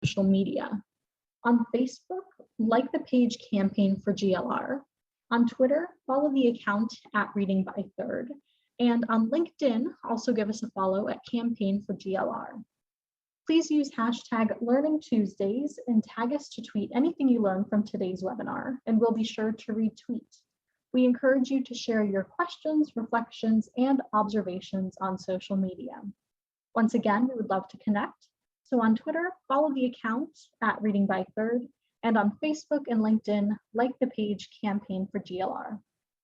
social media. On Facebook, like the page Campaign for GLR. On Twitter, follow the account at Reading by Third. And on LinkedIn, also give us a follow at Campaign for GLR. Please use hashtag Learning Tuesdays and tag us to tweet anything you learn from today's webinar, and we'll be sure to retweet. We encourage you to share your questions, reflections, and observations on social media. Once again, we would love to connect. So on Twitter, follow the account at Reading by Third, and on Facebook and LinkedIn, like the page Campaign for GLR.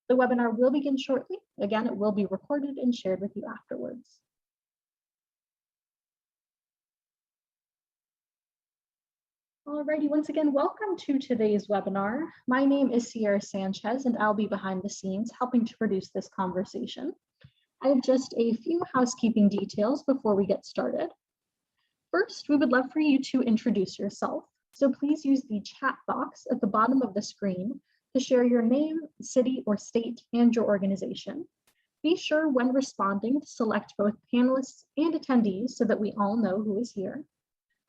The webinar will begin shortly. Again, it will be recorded and shared with you afterwards. Alrighty, once again, welcome to today's webinar. My name is Sierra Sanchez, and I'll be behind the scenes helping to produce this conversation. I have just a few housekeeping details before we get started. First, we would love for you to introduce yourself. So please use the chat box at the bottom of the screen to share your name, city, or state, and your organization. Be sure when responding to select both panelists and attendees so that we all know who is here.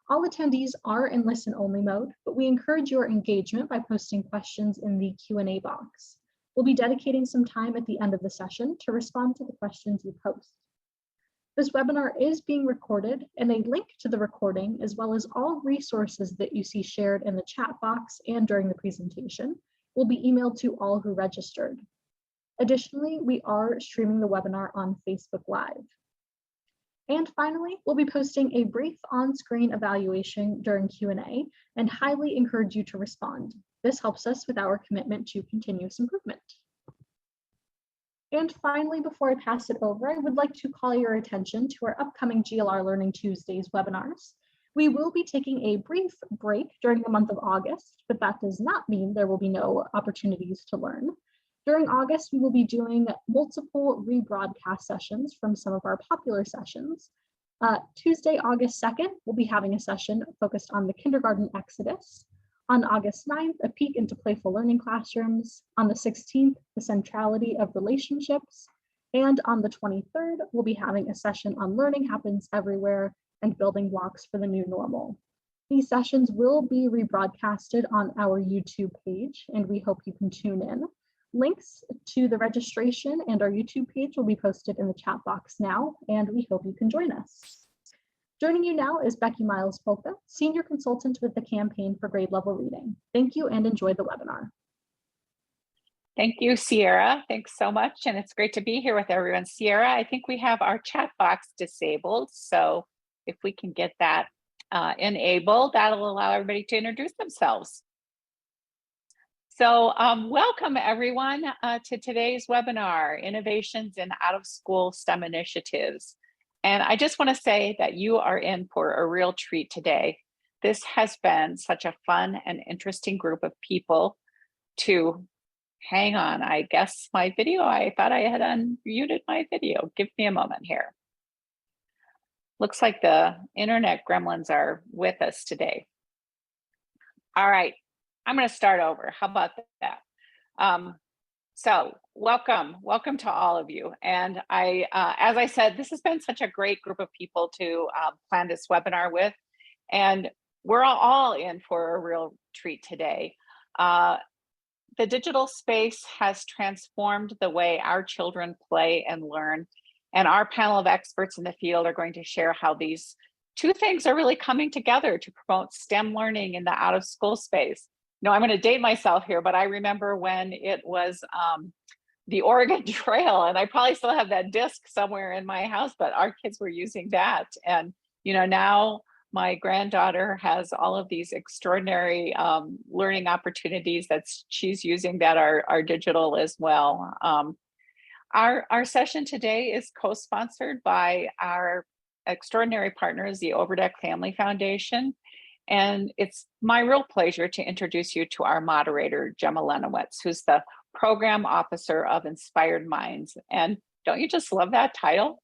All attendees are in listen-only mode, but we encourage your engagement by posting questions in the Q&A box. We'll be dedicating some time at the end of the session to respond to the questions you post. This webinar is being recorded, and a link to the recording, as well as all resources that you see shared in the chat box and during the presentation, will be emailed to all who registered. Additionally, we are streaming the webinar on Facebook Live. And finally, we'll be posting a brief on-screen evaluation during Q&A and highly encourage you to respond. This helps us with our commitment to continuous improvement. And finally, before I pass it over, I would like to call your attention to our upcoming GLR Learning Tuesdays webinars. We will be taking a brief break during the month of August, but that does not mean there will be no opportunities to learn. During August, we will be doing multiple rebroadcast sessions from some of our popular sessions. Tuesday, August 2nd, we'll be having a session focused on the kindergarten exodus. On August 9th, a peek into playful learning classrooms. On the 16th, the centrality of relationships. And on the 23rd, we'll be having a session on learning happens everywhere and building blocks for the new normal. These sessions will be rebroadcasted on our YouTube page, and we hope you can tune in. Links to the registration and our YouTube page will be posted in the chat box now, and we hope you can join us. Joining you now is Becky Miles-Polka, Senior Consultant with the Campaign for Grade Level Reading. Thank you and enjoy the webinar. Thank you, Sierra. Thanks so much, and it's great to be here with everyone. Sierra, I think we have our chat box disabled, so if we can get that enabled, that'll allow everybody to introduce themselves. So welcome everyone to today's webinar, Innovations in Out-of-School STEM Initiatives. And I just want to say that you are in for a real treat today. This has been such a fun and interesting group of people to hang on. I guess my video, I thought I had unmuted my video. Give me a moment here. Looks like the internet gremlins are with us today. All right. I'm going to start over. How about that? So welcome to all of you. And as I said, this has been such a great group of people to plan this webinar with, and we're all in for a real treat today. The digital space has transformed the way our children play and learn, and our panel of experts in the field are going to share how these two things are really coming together to promote STEM learning in the out-of-school space. No, I'm going to date myself here, but I remember when it was the Oregon Trail, and I probably still have that disc somewhere in my house, but our kids were using that. And, you know, now my granddaughter has all of these extraordinary learning opportunities that she's using that are digital as well. Our session today is co-sponsored by our extraordinary partners, the Overdeck Family Foundation. And it's my real pleasure to introduce you to our moderator, Gemma Lenowitz, who's the Program Officer of Inspired Minds. And don't you just love that title?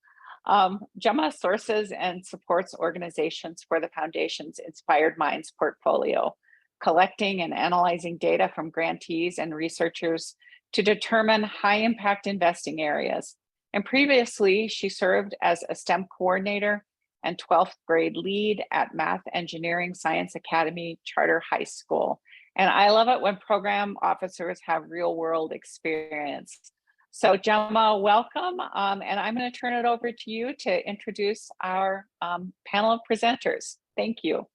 Gemma sources and supports organizations for the Foundation's Inspired Minds portfolio, collecting and analyzing data from grantees and researchers to determine high impact investing areas. And previously, she served as a STEM coordinator and 12th grade lead at Math Engineering Science Academy Charter High School. And I love it when program officers have real world experience. So Gemma, welcome. And I'm going to turn it over to you to introduce our panel of presenters. Thank you.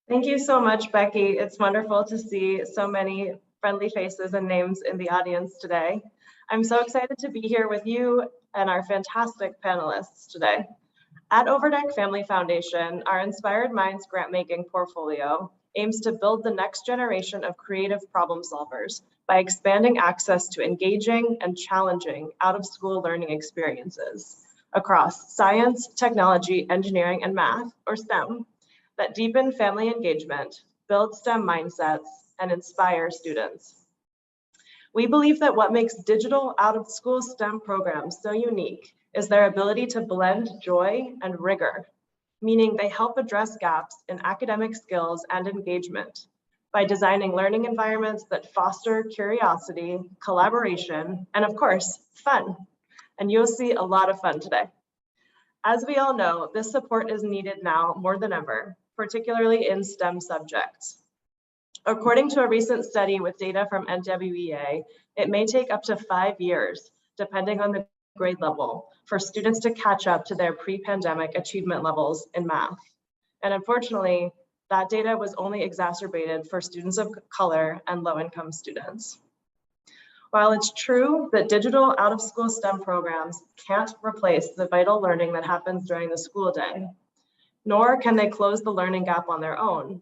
Thank you so much, Becky. It's wonderful to see so many friendly faces and names in the audience today. I'm so excited to be here with you and our fantastic panelists today. At Overdeck Family Foundation, our Inspired Minds grant-making portfolio aims to build the next generation of creative problem solvers by expanding access to engaging and challenging out-of-school learning experiences across science, technology, engineering, and math, or STEM, that deepen family engagement, build STEM mindsets, and inspire students. We believe that what makes digital out-of-school STEM programs so unique is their ability to blend joy and rigor, meaning they help address gaps in academic skills and engagement by designing learning environments that foster curiosity, collaboration, and of course, fun. And you'll see a lot of fun today. As we all know, this support is needed now more than ever, particularly in STEM subjects. According to a recent study with data from NWEA, it may take up to 5 years, depending on the grade level, for students to catch up to their pre-pandemic achievement levels in math. And unfortunately, that data was only exacerbated for students of color and low-income students. While it's true that digital out-of-school STEM programs can't replace the vital learning that happens during the school day, nor can they close the learning gap on their own,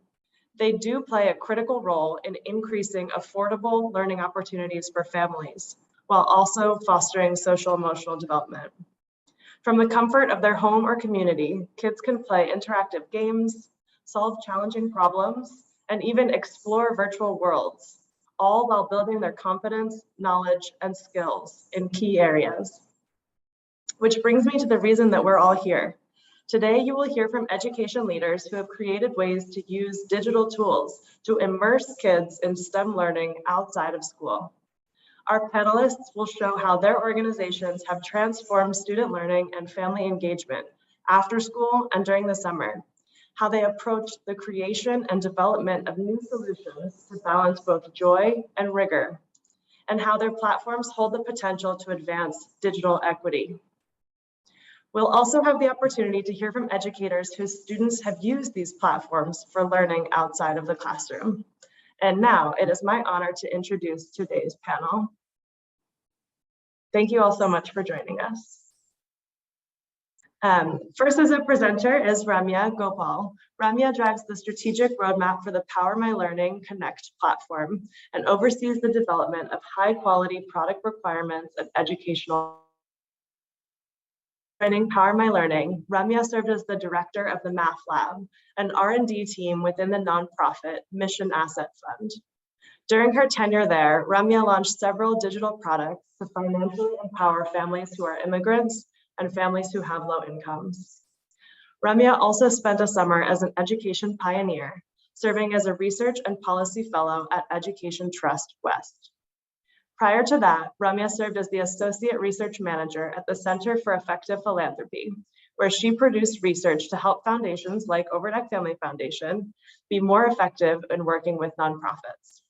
they do play a critical role in increasing affordable learning opportunities for families, while also fostering social-emotional development. From the comfort of their home or community, kids can play interactive games, solve challenging problems, and even explore virtual worlds, all while building their confidence, knowledge, and skills in key areas. Which brings me to the reason that we're all here. Today, you will hear from education leaders who have created ways to use digital tools to immerse kids in STEM learning outside of school. Our panelists will show how their organizations have transformed student learning and family engagement after school and during the summer, how they approach the creation and development of new solutions to balance both joy and rigor, and how their platforms hold the potential to advance digital equity. We'll also have the opportunity to hear from educators whose students have used these platforms for learning outside of the classroom. And now it is my honor to introduce today's panel. Thank you all so much for joining us. First as a presenter is Ramya Gopal. Ramya drives the strategic roadmap for the PowerMyLearning Connect platform and oversees the development of high quality product requirements of educational. Joining PowerMyLearning, Ramya served as the director of the Math Lab, an R&D team within the nonprofit Mission Asset Fund. During her tenure there, Ramya launched several digital products to financially empower families who are immigrants and families who have low incomes. Ramya also spent a summer as an education pioneer, serving as a research and policy fellow at Education Trust West. Prior to that, Ramya served as the Associate Research Manager at the Center for Effective Philanthropy, where she produced research to help foundations like Overdeck Family Foundation be more effective in working with nonprofits.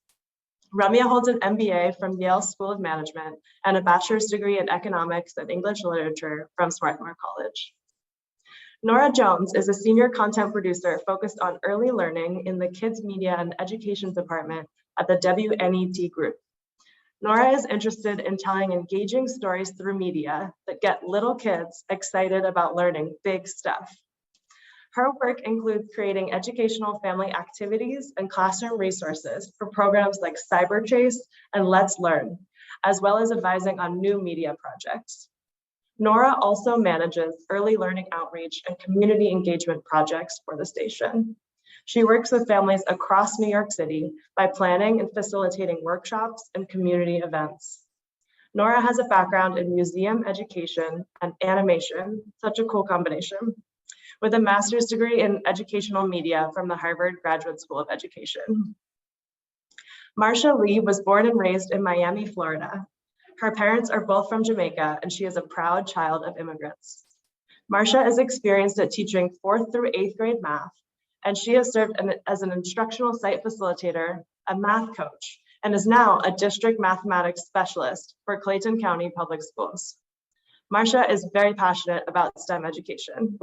Ramya holds an MBA from Yale School of Management and a bachelor's degree in economics and English literature from Swarthmore College. Norah Jones is a senior content producer focused on early learning in the Kids Media and Education Department at the WNET Group. Norah is interested in telling engaging stories through media that get little kids excited about learning big stuff. Her work includes creating educational family activities and classroom resources for programs like Cyber Chase and Let's Learn, as well as advising on new media projects. Norah also manages early learning outreach and community engagement projects for the station. She works with families across New York City by planning and facilitating workshops and community events. Norah has a background in museum education and animation, such a cool combination, with a master's degree in educational media from the Harvard Graduate School of Education. Marsha Lee was born and raised in Miami, Florida. Her parents are both from Jamaica, and she is a proud child of immigrants. Marsha is experienced at teaching 4th through 8th grade math, and she has served as an instructional site facilitator, a math coach, and is now a district mathematics specialist for Clayton County Public Schools. Marsha is very passionate about STEM education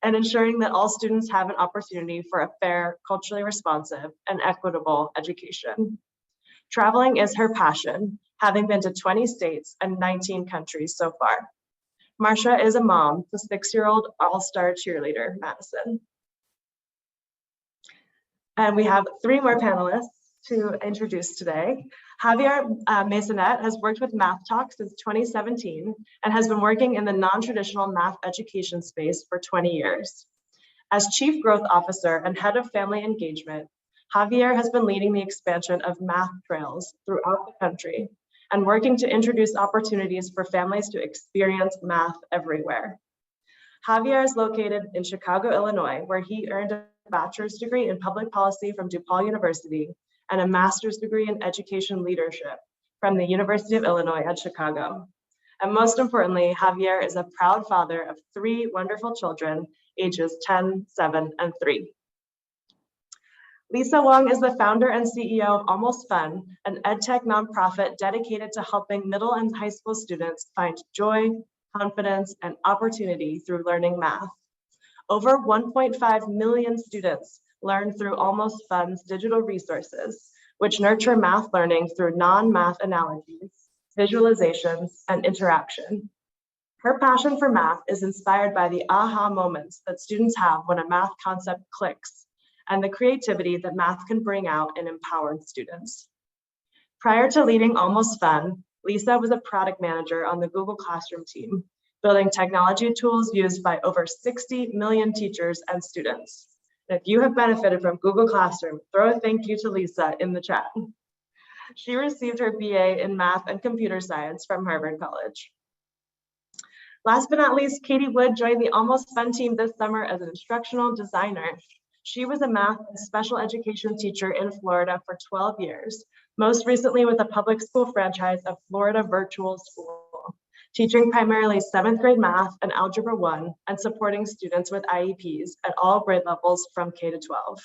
and ensuring that all students have an opportunity for a fair, culturally responsive, and equitable education. Traveling is her passion, having been to 20 states and 19 countries so far. Marsha is a mom to 6-year-old all-star cheerleader, Madison. And we have 3 more panelists to introduce today. Javier Maisonet has worked with MathTalk since 2017 and has been working in the non-traditional math education space for 20 years. As Chief Growth Officer and Head of Family Engagement, Javier has been leading the expansion of math trails throughout the country and working to introduce opportunities for families to experience math everywhere. Javier is located in Chicago, Illinois, where he earned a bachelor's degree in public policy from DePaul University and a master's degree in education leadership from the University of Illinois at Chicago. And most importantly, Javier is a proud father of 3 wonderful children, ages 10, 7, and 3. Lisa Wang is the founder and CEO of Almost Fun, an edtech nonprofit dedicated to helping middle and high school students find joy, confidence, and opportunity through learning math. Over 1.5 million students learn through Almost Fun's digital resources, which nurture math learning through non-math analogies, visualizations, and interaction. Her passion for math is inspired by the aha moments that students have when a math concept clicks, and the creativity that math can bring out in empowered students. Prior to leading Almost Fun, Lisa was a product manager on the Google Classroom team, building technology tools used by over 60 million teachers and students. And if you have benefited from Google Classroom, throw a thank you to Lisa in the chat. She received her BA in Math and Computer Science from Harvard College. Last but not least, Katie Wood joined the Almost Fun team this summer as an instructional designer. She was a math and special education teacher in Florida for 12 years, most recently with a public school franchise of Florida Virtual School, teaching primarily 7th grade math and Algebra 1 and supporting students with IEPs at all grade levels from K to 12.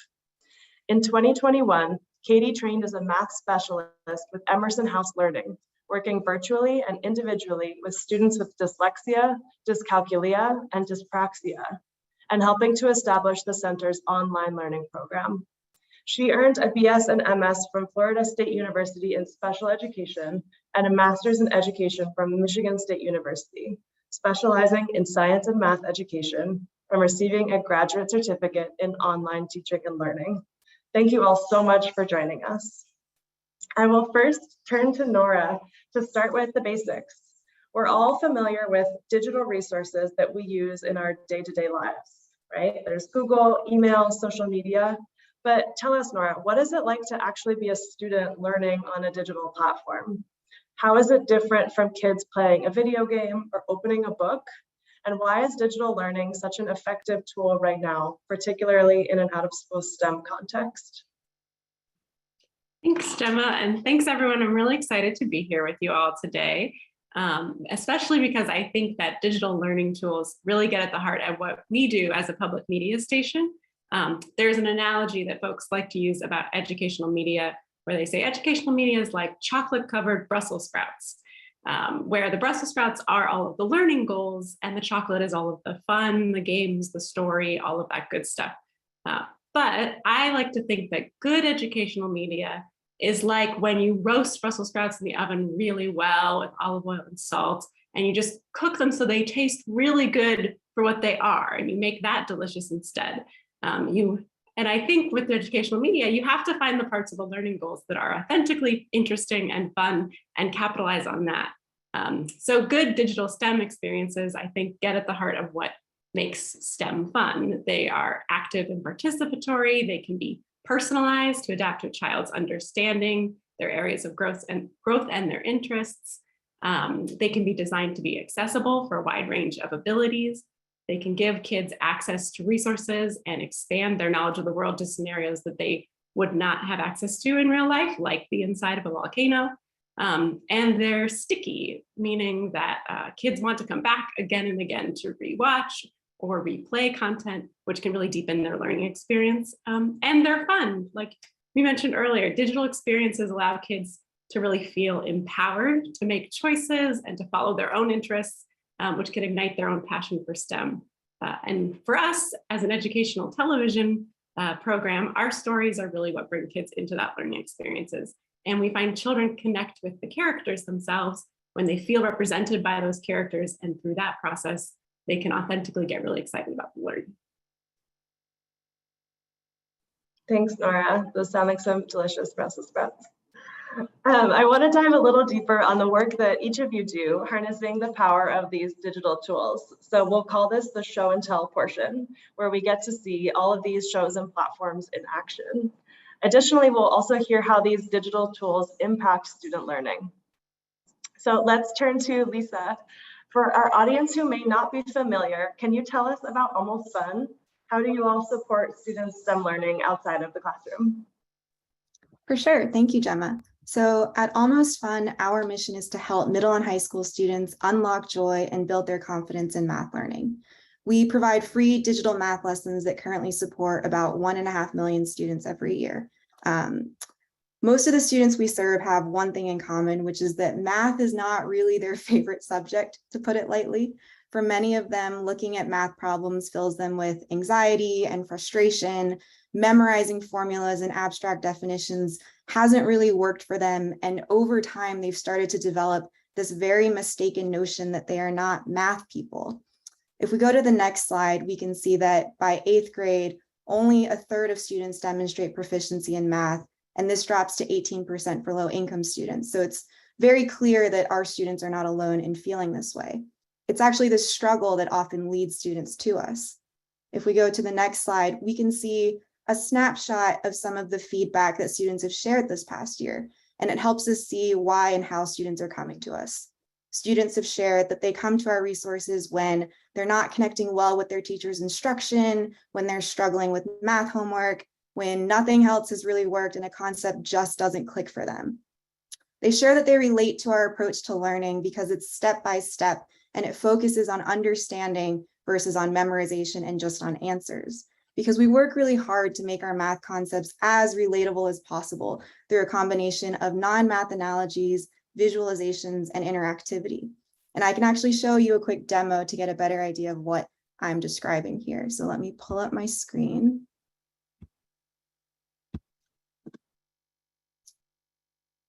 In 2021, Katie trained as a math specialist with Emerson House Learning, working virtually and individually with students with dyslexia, dyscalculia, and dyspraxia, and helping to establish the center's online learning program. She earned a BS and MS from Florida State University in special education and a master's in education from Michigan State University, specializing in science and math education and receiving a graduate certificate in online teaching and learning. Thank you all so much for joining us. I will first turn to Norah to start with the basics. We're all familiar with digital resources that we use in our day-to-day lives, right? There's Google, email, social media, but tell us, Norah, what is it like to actually be a student learning on a digital platform? How is it different from kids playing a video game or opening a book? And why is digital learning such an effective tool right now, particularly in an out-of-school STEM context? Thanks, Gemma, and thanks everyone. I'm really excited to be here with you all today, especially because I think that digital learning tools really get at the heart of what we do as a public media station. There's an analogy that folks like to use about educational media, where they say educational media is like chocolate-covered Brussels sprouts, where the Brussels sprouts are all of the learning goals and the chocolate is all of the fun, the games, the story, all of that good stuff. But I like to think that good educational media is like when you roast Brussels sprouts in the oven really well with olive oil and salt, and you just cook them so they taste really good for what they are, and you make that delicious instead. And I think with educational media, you have to find the parts of the learning goals that are authentically interesting and fun and capitalize on that. So good digital STEM experiences, I think, get at the heart of what makes STEM fun. They are active and participatory. They can be personalized to adapt to a child's understanding, their areas of growth and their interests. They can be designed to be accessible for a wide range of abilities. They can give kids access to resources and expand their knowledge of the world to scenarios that they would not have access to in real life, like the inside of a volcano. And they're sticky, meaning that kids want to come back again and again to rewatch or replay content, which can really deepen their learning experience. And they're fun. Like we mentioned earlier, digital experiences allow kids to really feel empowered to make choices and to follow their own interests, which can ignite their own passion for STEM. And for us, as an educational television program, our stories are really what bring kids into that learning experiences. And we find children connect with the characters themselves when they feel represented by those characters. And through that process, they can authentically get really excited about the learning. Thanks, Norah. Those sound like some delicious Brussels sprouts. I want to dive a little deeper on the work that each of you do, harnessing the power of these digital tools. So we'll call this the show and tell portion, where we get to see all of these shows and platforms in action. Additionally, we'll also hear how these digital tools impact student learning. So let's turn to Lisa. For our audience who may not be familiar, can you tell us about Almost Fun? How do you all support students' STEM learning outside of the classroom? For sure. Thank you, Gemma. So at Almost Fun, our mission is to help middle and high school students unlock joy and build their confidence in math learning. We provide free digital math lessons that currently support about 1.5 million students every year. Most of the students we serve have one thing in common, which is that math is not really their favorite subject, to put it lightly. For many of them, looking at math problems fills them with anxiety and frustration. Memorizing formulas and abstract definitions hasn't really worked for them. And over time, they've started to develop this very mistaken notion that they are not math people. If we go to the next slide, we can see that by 8th grade, only 1/3 of students demonstrate proficiency in math, and this drops to 18% for low-income students. So it's very clear that our students are not alone in feeling this way. It's actually the struggle that often leads students to us. If we go to the next slide, we can see a snapshot of some of the feedback that students have shared this past year, and it helps us see why and how students are coming to us. Students have shared that they come to our resources when they're not connecting well with their teacher's instruction, when they're struggling with math homework, when nothing else has really worked and a concept just doesn't click for them. They share that they relate to our approach to learning because it's step by step and it focuses on understanding versus on memorization and just on answers. Because we work really hard to make our math concepts as relatable as possible through a combination of non-math analogies, visualizations, and interactivity. And I can actually show you a quick demo to get a better idea of what I'm describing here. So let me pull up my screen.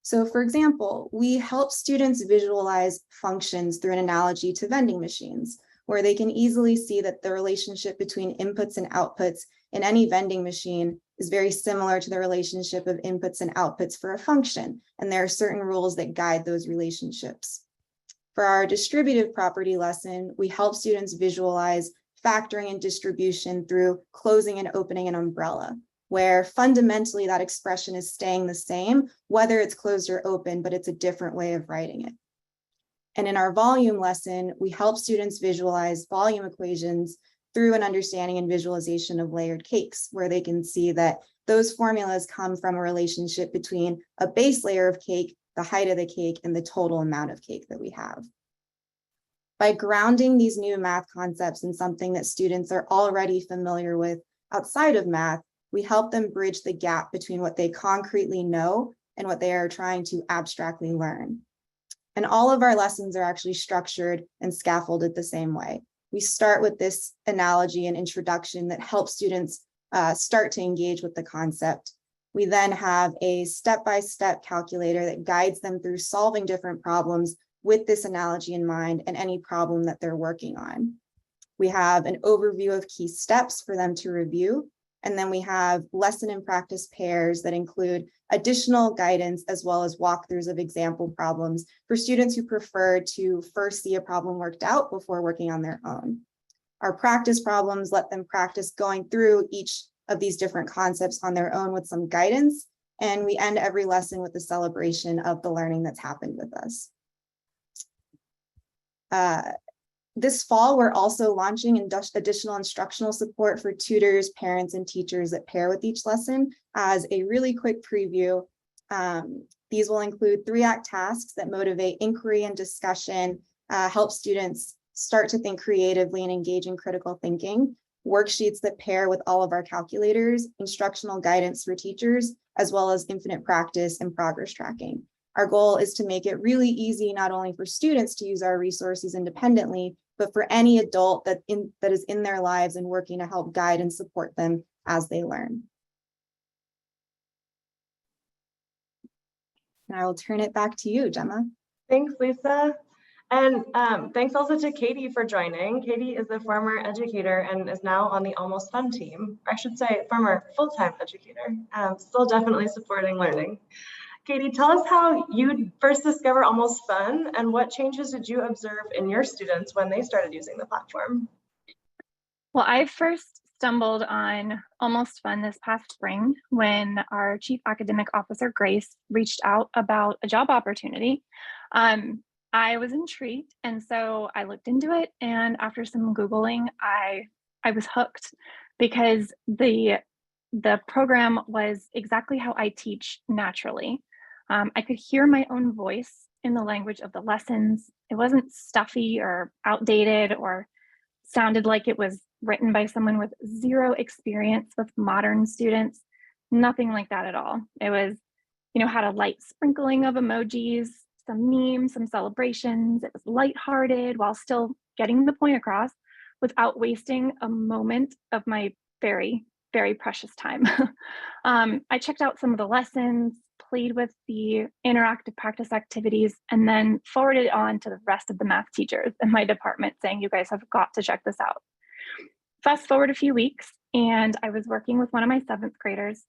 So for example, we help students visualize functions through an analogy to vending machines, where they can easily see that the relationship between inputs and outputs in any vending machine is very similar to the relationship of inputs and outputs for a function. And there are certain rules that guide those relationships. For our distributive property lesson, we help students visualize factoring and distribution through closing and opening an umbrella, where fundamentally that expression is staying the same, whether it's closed or open, but it's a different way of writing it. And in our volume lesson, we help students visualize volume equations through an understanding and visualization of layered cakes, where they can see that those formulas come from a relationship between a base layer of cake, the height of the cake, and the total amount of cake that we have. By grounding these new math concepts in something that students are already familiar with outside of math, we help them bridge the gap between what they concretely know and what they are trying to abstractly learn. And all of our lessons are actually structured and scaffolded the same way. We start with this analogy and introduction that helps students start to engage with the concept. We then have a step-by-step calculator that guides them through solving different problems with this analogy in mind and any problem that they're working on. We have an overview of key steps for them to review. And then we have lesson and practice pairs that include additional guidance as well as walkthroughs of example problems for students who prefer to first see a problem worked out before working on their own. Our practice problems let them practice going through each of these different concepts on their own with some guidance. And we end every lesson with a celebration of the learning that's happened with us. This fall, we're also launching additional instructional support for tutors, parents, and teachers that pair with each lesson. As a really quick preview, These will include 3-act tasks that motivate inquiry and discussion, help students start to think creatively and engage in critical thinking, worksheets that pair with all of our calculators, instructional guidance for teachers, as well as infinite practice and progress tracking. Our goal is to make it really easy, not only for students to use our resources independently, but for any adult that is in their lives and working to help guide and support them as they learn. And I will turn it back to you, Gemma. Thanks, Lisa. And thanks also to Katie for joining. Katie is a former educator and is now on the Almost Fun team. I should say former full-time educator, still definitely supporting learning. Katie, tell us how you first discovered Almost Fun and what changes did you observe in your students when they started using the platform? Well, I first stumbled on Almost Fun this past spring when our Chief Academic Officer, Grace, reached out about a job opportunity. I was intrigued, and so I looked into it, and after some Googling, I was hooked because the program was exactly how I teach naturally. I could hear my own voice in the language of the lessons. It wasn't stuffy or outdated or sounded like it was written by someone with zero experience with modern students. Nothing like that at all. It was, had a light sprinkling of emojis, some memes, some celebrations. It was lighthearted while still getting the point across without wasting a moment of my very, very precious time. I checked out some of the lessons, played with the interactive practice activities, and then forwarded it on to the rest of the math teachers in my department saying, you guys have got to check this out. Fast forward a few weeks, and I was working with one of my 7th graders,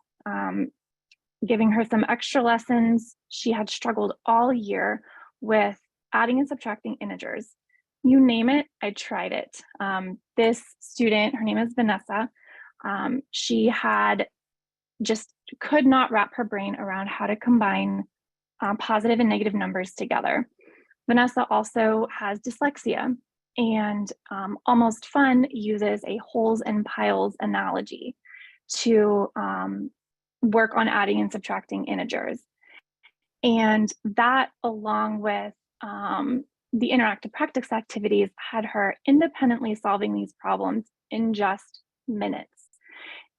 giving her some extra lessons. She had struggled all year with adding and subtracting integers. You name it, I tried it. This student, her name is Vanessa, she had just could not wrap her brain around how to combine positive and negative numbers together. Vanessa also has dyslexia, and Almost Fun uses a holes and piles analogy to work on adding and subtracting integers. And that, along with the interactive practice activities, had her independently solving these problems in just minutes.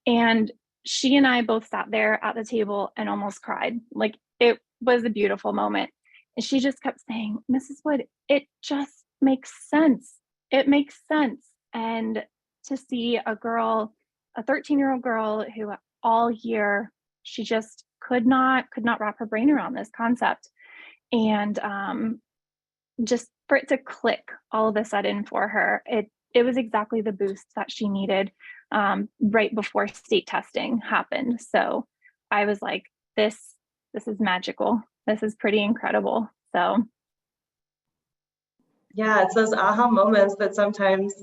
And she and I both sat there at the table and almost cried. Like, it was a beautiful moment. And she just kept saying, Mrs. Wood, it just makes sense. It makes sense. And to see a girl, a 13-year-old girl who all year, she just could not wrap her brain around this concept. And just for it to click all of a sudden for her, it was exactly the boost that she needed right before state testing happened. So I was like, this is magical. This is pretty incredible. So yeah, it's those aha moments that sometimes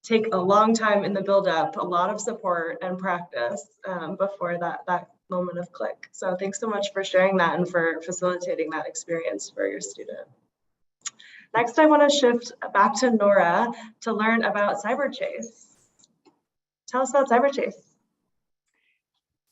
take a long time in the build-up, a lot of support and practice before that moment of click. So thanks so much for sharing that and for facilitating that experience for your student. Next, I want to shift back to Norah to learn about CyberChase. Tell us about CyberChase.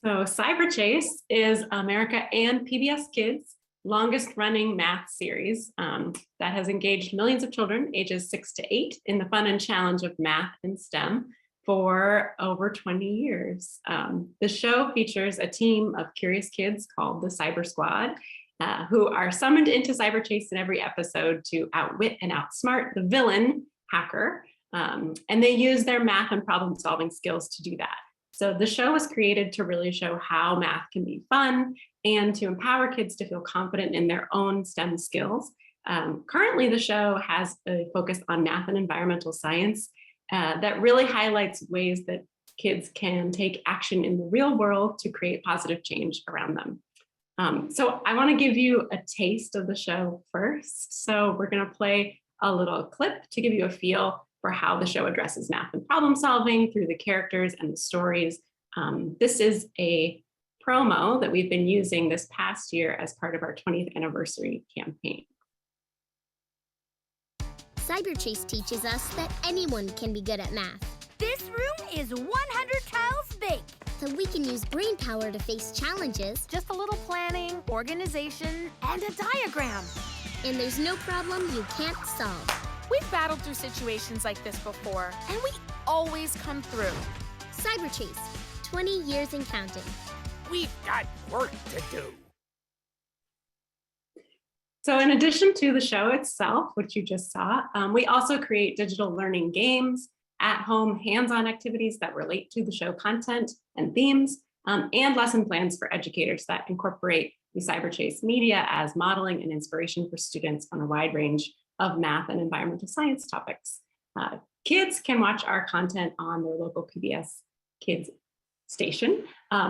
So CyberChase is America and PBS Kids' longest running math series that has engaged millions of children ages 6 to 8 in the fun and challenge of math and STEM for over 20 years. The show features a team of curious kids called the Cyber Squad, who are summoned into CyberChase in every episode to outwit and outsmart the villain hacker. And they use their math and problem solving skills to do that. So the show was created to really show how math can be fun and to empower kids to feel confident in their own STEM skills. Currently, the show has a focus on math and environmental science that really highlights ways that kids can take action in the real world to create positive change around them. So I want to give you a taste of the show first. So we're going to play a little clip to give you a feel for how the show addresses math and problem solving through the characters and the stories. This is a promo that we've been using this past year as part of our 20th anniversary campaign. CyberChase teaches us that anyone can be good at math. This room is 100 tiles big. so we can use brain power to face challenges. Just a little planning, organization, and a diagram. And there's no problem you can't solve. We've battled through situations like this before, and we always come through. Cyberchase, 20 years and counting. We've got work to do. So in addition to the show itself, which you just saw, we also create digital learning games, at-home hands-on activities that relate to the show content and themes, and lesson plans for educators that incorporate the Cyberchase media as modeling and inspiration for students on a wide range of math and environmental science topics. Kids can watch our content on their local PBS Kids station,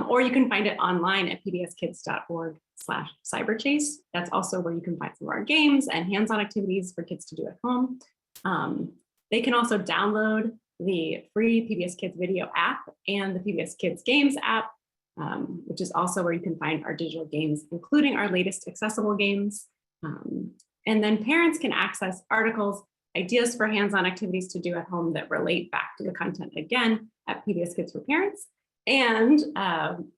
or you can find it online at pbskids.org/cyberchase. That's also where you can find some of our games and hands-on activities for kids to do at home. They can also download the free PBS Kids video app and the PBS Kids Games app, which is also where you can find our digital games, including our latest accessible games. And then parents can access articles, ideas for hands-on activities to do at home that relate back to the content again at PBS Kids for Parents. And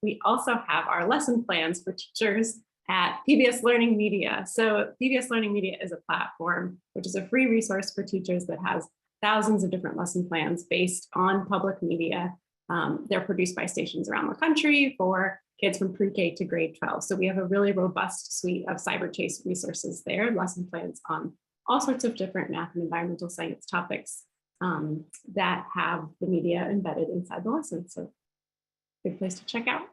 we also have our lesson plans for teachers at PBS Learning Media. So PBS Learning Media is a platform, which is a free resource for teachers that has thousands of different lesson plans based on public media. They're produced by stations around the country for kids from pre-K to grade 12. So we have a really robust suite of Cyberchase resources there, lesson plans on all sorts of different math and environmental science topics that have the media embedded inside the lesson. So good place to check out.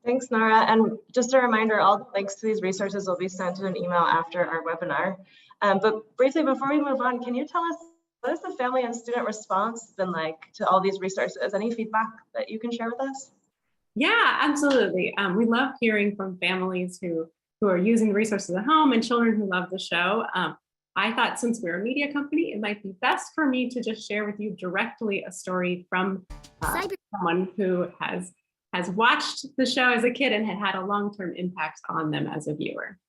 Thanks, Norah. And just a reminder, all the links to these resources will be sent in an email after our webinar. But briefly, before we move on, can you tell us, what has the family and student response been like to all these resources? Any feedback that you can share with us? Yeah, absolutely. We love hearing from families who are using the resources at home and children who love the show. I thought since we're a media company, it might be best for me to just share with you directly a story from someone who has watched the show as a kid and had a long-term impact on them as a viewer.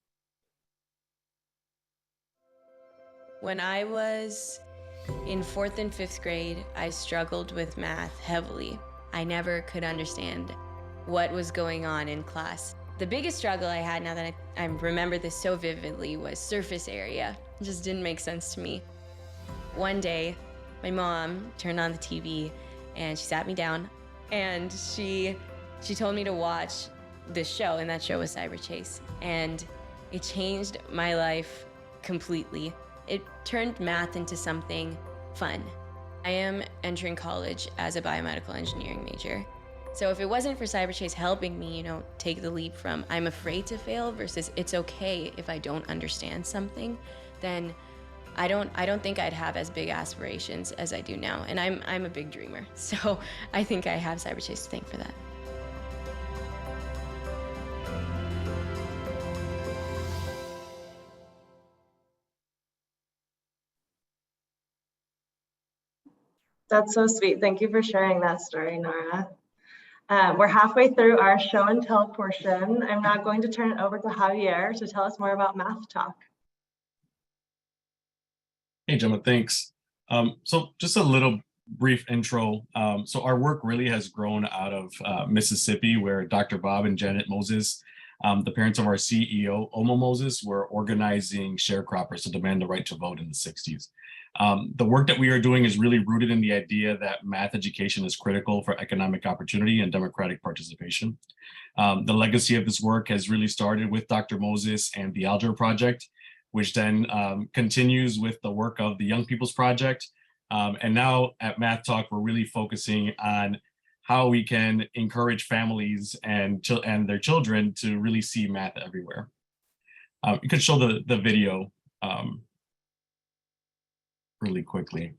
When I was in 4th and 5th grade, I struggled with math heavily. I never could understand what was going on in class. The biggest struggle I had, now that I remember this so vividly, was surface area. It just didn't make sense to me. One day, my mom turned on the TV and she sat me down and she told me to watch this show, and that show was Cyberchase. And it changed my life completely. It turned math into something fun. I am entering college as a biomedical engineering major. So if it wasn't for Cyberchase helping me, take the leap from I'm afraid to fail versus it's okay if I don't understand something, then I don't think I'd have as big aspirations as I do now. And I'm a big dreamer. So I think I have Cyberchase to thank for that. That's so sweet. Thank you for sharing that story, Norah. We're halfway through our show and tell portion. I'm now going to turn it over to Javier to tell us more about MathTalk. Hey, Gemma, thanks. So just a little brief intro. So our work really has grown out of Mississippi, where Dr. Bob and Janet Moses, the parents of our CEO, Oma Moses, were organizing sharecroppers to demand the right to vote in the 60s. The work that we are doing is really rooted in the idea that math education is critical for economic opportunity and democratic participation. The legacy of this work has really started with Dr. Moses and the Algebra Project, which then continues with the work of the Young People's Project. And now at MathTalk, we're really focusing on how we can encourage families and their children to really see math everywhere. You could show the video really quickly.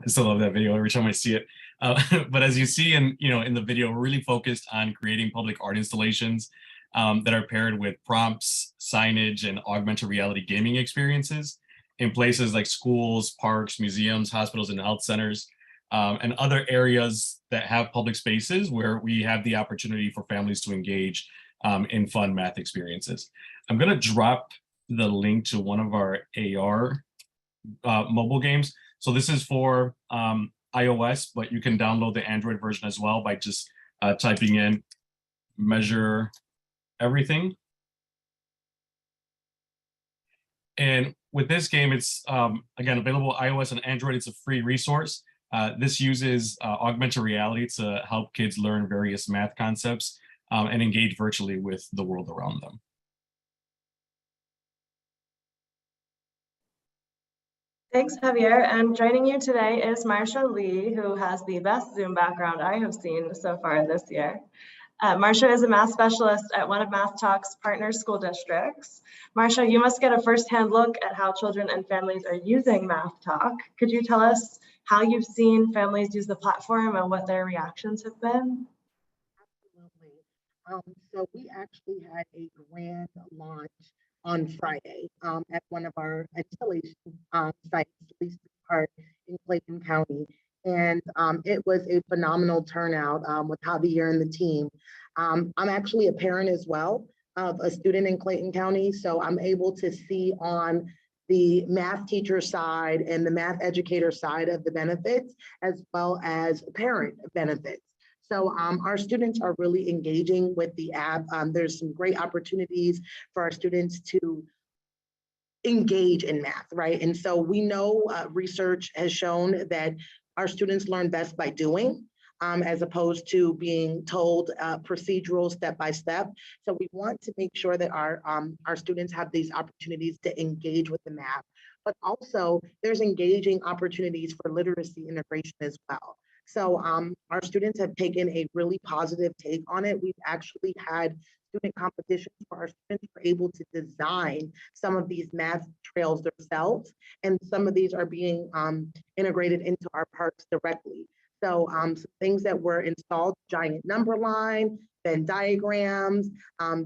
I still love that video every time I see it. But as you see in the video, we're really focused on creating public art installations that are paired with prompts, signage, and augmented reality gaming experiences in places like schools, parks, museums, hospitals, and health centers, and other areas that have public spaces where we have the opportunity for families to engage in fun math experiences. I'm going to drop the link to one of our AR mobile games. So this is for iOS, but you can download the Android version as well by just typing in measure everything. And with this game, it's again available iOS and Android. It's a free resource. This uses augmented reality to help kids learn various math concepts and engage virtually with the world around them. Thanks, Javier. And joining you today is Marsha Lee, who has the best Zoom background I have seen so far this year. Marsha is a math specialist at one of MathTalk's partner school districts. Marsha, you must get a firsthand look at how children and families are using MathTalk. Could you tell us how you've seen families use the platform and what their reactions have been? Absolutely. So we actually had a grand launch on Friday at one of our installation sites, Lee's Park in Clayton County. And it was a phenomenal turnout with Javier and the team. I'm actually a parent as well of a student in Clayton County, so I'm able to see on the math teacher side and the math educator side of the benefits, as well as parent benefits. So our students are really engaging with the app. There's some great opportunities for our students to engage in math, right? And so we know research has shown that our students learn best by doing, as opposed to being told procedural step by step. So we want to make sure that our students have these opportunities to engage with the math, but also there's engaging opportunities for literacy integration as well. So our students have taken a really positive take on it. We've actually had student competitions where our students were able to design some of these math trails themselves, and some of these are being integrated into our parks directly. So some things that were installed: giant number line, Venn diagrams,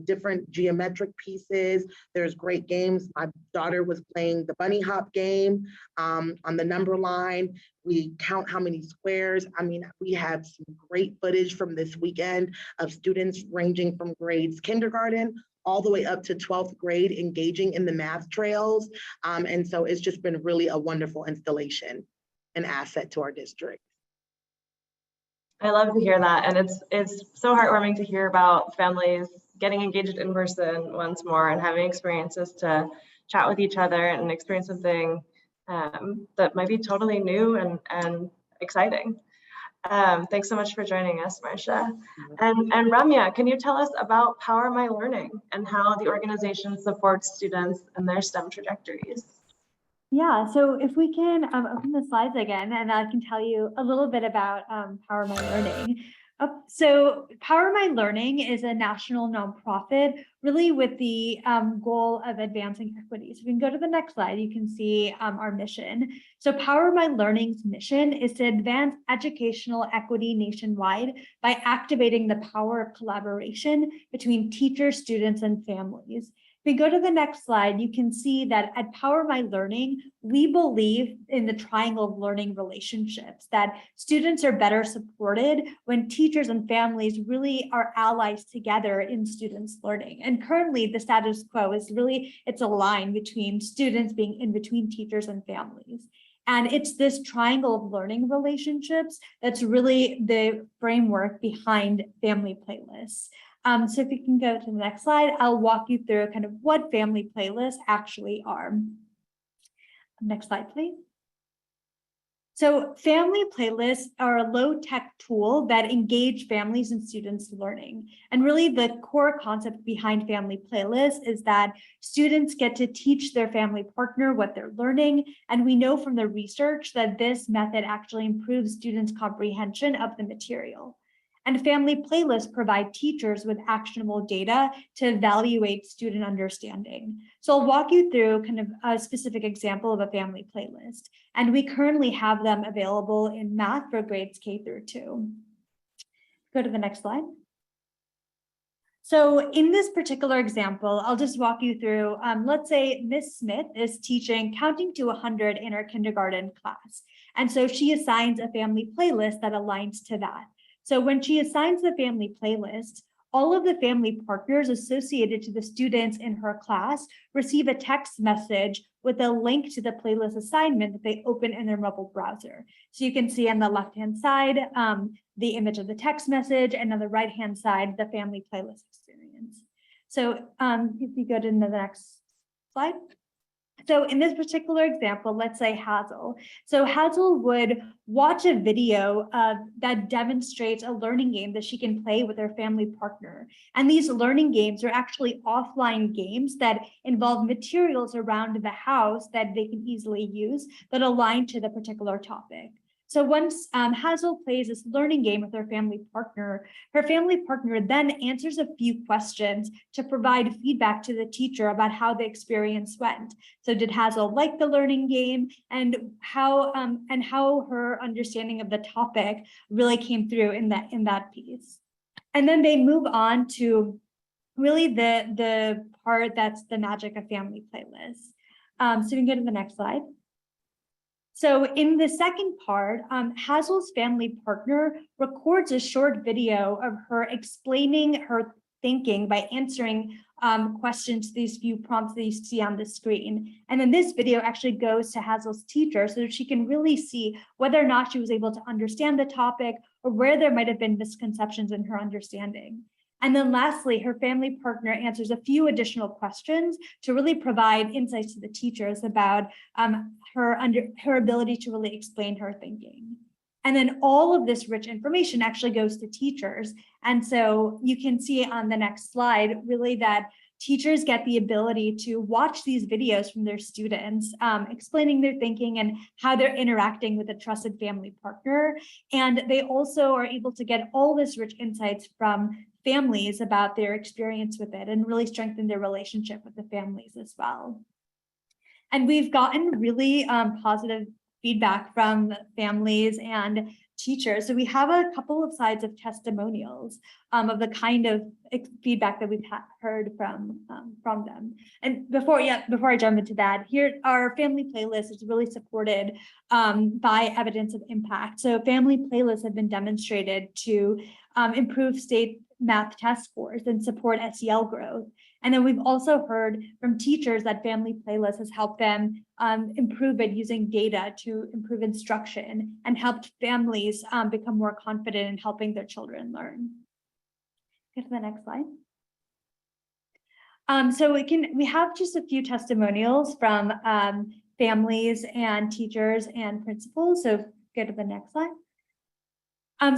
different geometric pieces. There's great games. My daughter was playing the bunny hop game on the number line. We count how many squares. I mean, we have some great footage from this weekend of students ranging from grades kindergarten all the way up to 12th grade engaging in the math trails. And so it's just been really a wonderful installation, an asset to our district. I love to hear that. And it's so heartwarming to hear about families getting engaged in person once more and having experiences to chat with each other and experience something that might be totally new and exciting. Thanks so much for joining us, Marsha. And Ramya, can you tell us about PowerMyLearning and how the organization supports students and their STEM trajectories? Yeah, so if we can open the slides again, and I can tell you a little bit about PowerMyLearning. So PowerMyLearning is a national nonprofit, really with the goal of advancing equity. So if we can go to the next slide, you can see our mission. So PowerMyLearning's mission is to advance educational equity nationwide by activating the power of collaboration between teachers, students, and families. If we go to the next slide, you can see that at PowerMyLearning, we believe in the triangle of learning relationships, that students are better supported when teachers and families really are allies together in students' learning. And currently the status quo is really, it's a line between students being in between teachers and families. And it's this triangle of learning relationships that's really the framework behind family playlists. So if you can go to the next slide, I'll walk you through kind of what family playlists actually are. Next slide, please. So family playlists are a low-tech tool that engage families and students learning. And really the core concept behind family playlists is that students get to teach their family partner what they're learning. And we know from the research that this method actually improves students' comprehension of the material. And family playlists provide teachers with actionable data to evaluate student understanding. So I'll walk you through kind of a specific example of a family playlist. And we currently have them available in math for grades K through 2. Go to the next slide. So in this particular example, I'll just walk you through, let's say Miss Smith is teaching counting to 100 in her kindergarten class. And so she assigns a family playlist that aligns to that. So when she assigns the family playlist, all of the family partners associated to the students in her class receive a text message with a link to the playlist assignment that they open in their mobile browser. So you can see on the left-hand side, the image of the text message, and on the right-hand side, the family playlist experience. So if you go to the next slide. So in this particular example, let's say Hazel. So Hazel would watch a video that demonstrates a learning game that she can play with her family partner. And these learning games are actually offline games that involve materials around the house that they can easily use that align to the particular topic. So once Hazel plays this learning game with her family partner then answers a few questions to provide feedback to the teacher about how the experience went. So did Hazel like the learning game, and how her understanding of the topic really came through in that piece. And then they move on to really the part that's the magic of family playlists. So we can go to the next slide. So in the second part, Hazel's family partner records a short video of her explaining her thinking by answering questions to these few prompts that you see on the screen. And then this video actually goes to Hazel's teacher so that she can really see whether or not she was able to understand the topic or where there might have been misconceptions in her understanding. And then lastly, her family partner answers a few additional questions to really provide insights to the teachers about her ability to really explain her thinking. And then all of this rich information actually goes to teachers. And so you can see on the next slide, really that teachers get the ability to watch these videos from their students, explaining their thinking and how they're interacting with a trusted family partner. And they also are able to get all this rich insights from families about their experience with it and really strengthen their relationship with the families as well. And we've gotten really positive feedback from families and teachers. So we have a couple of slides of testimonials of the kind of feedback that we've heard from them. And before I jump into that, here our family playlist is really supported by evidence of impact. So family playlists have been demonstrated to improve state math test scores and support SEL growth. And then we've also heard from teachers that family playlists has helped them improve it using data to improve instruction and helped families become more confident in helping their children learn. Go to the next slide. So we have just a few testimonials from families and teachers and principals. So go to the next slide.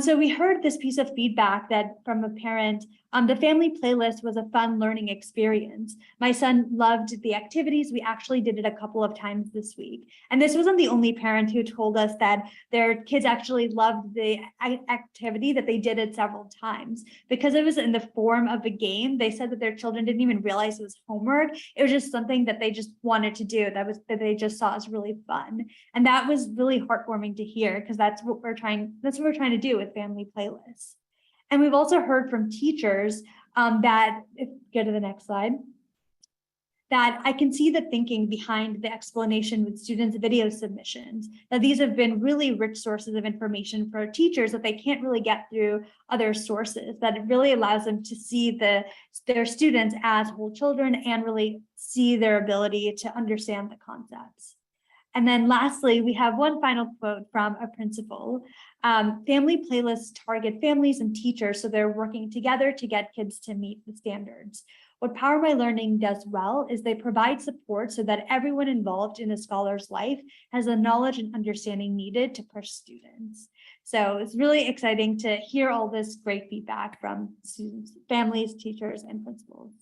So we heard this piece of feedback that from a parent, the family playlist was a fun learning experience. My son loved the activities. We actually did it a couple of times this week. And this wasn't the only parent who told us that their kids actually loved the activity, that they did it several times. Because it was in the form of a game, they said that their children didn't even realize it was homework. It was just something that they just wanted to do, that they just saw as really fun. And that was really heartwarming to hear, because that's what we're trying to do with family playlists. And we've also heard from teachers that, if you go to the next slide, that I can see the thinking behind the explanation with students' video submissions, that these have been really rich sources of information for teachers that they can't really get through other sources, that it really allows them to see their students as whole children and really see their ability to understand the concepts. And then lastly, we have one final quote from a principal. Family playlists target families and teachers, so they're working together to get kids to meet the standards. What PowerMyLearning does well is they provide support so that everyone involved in a scholar's life has the knowledge and understanding needed to push students. So it's really exciting to hear all this great feedback from students, families, teachers, and principals.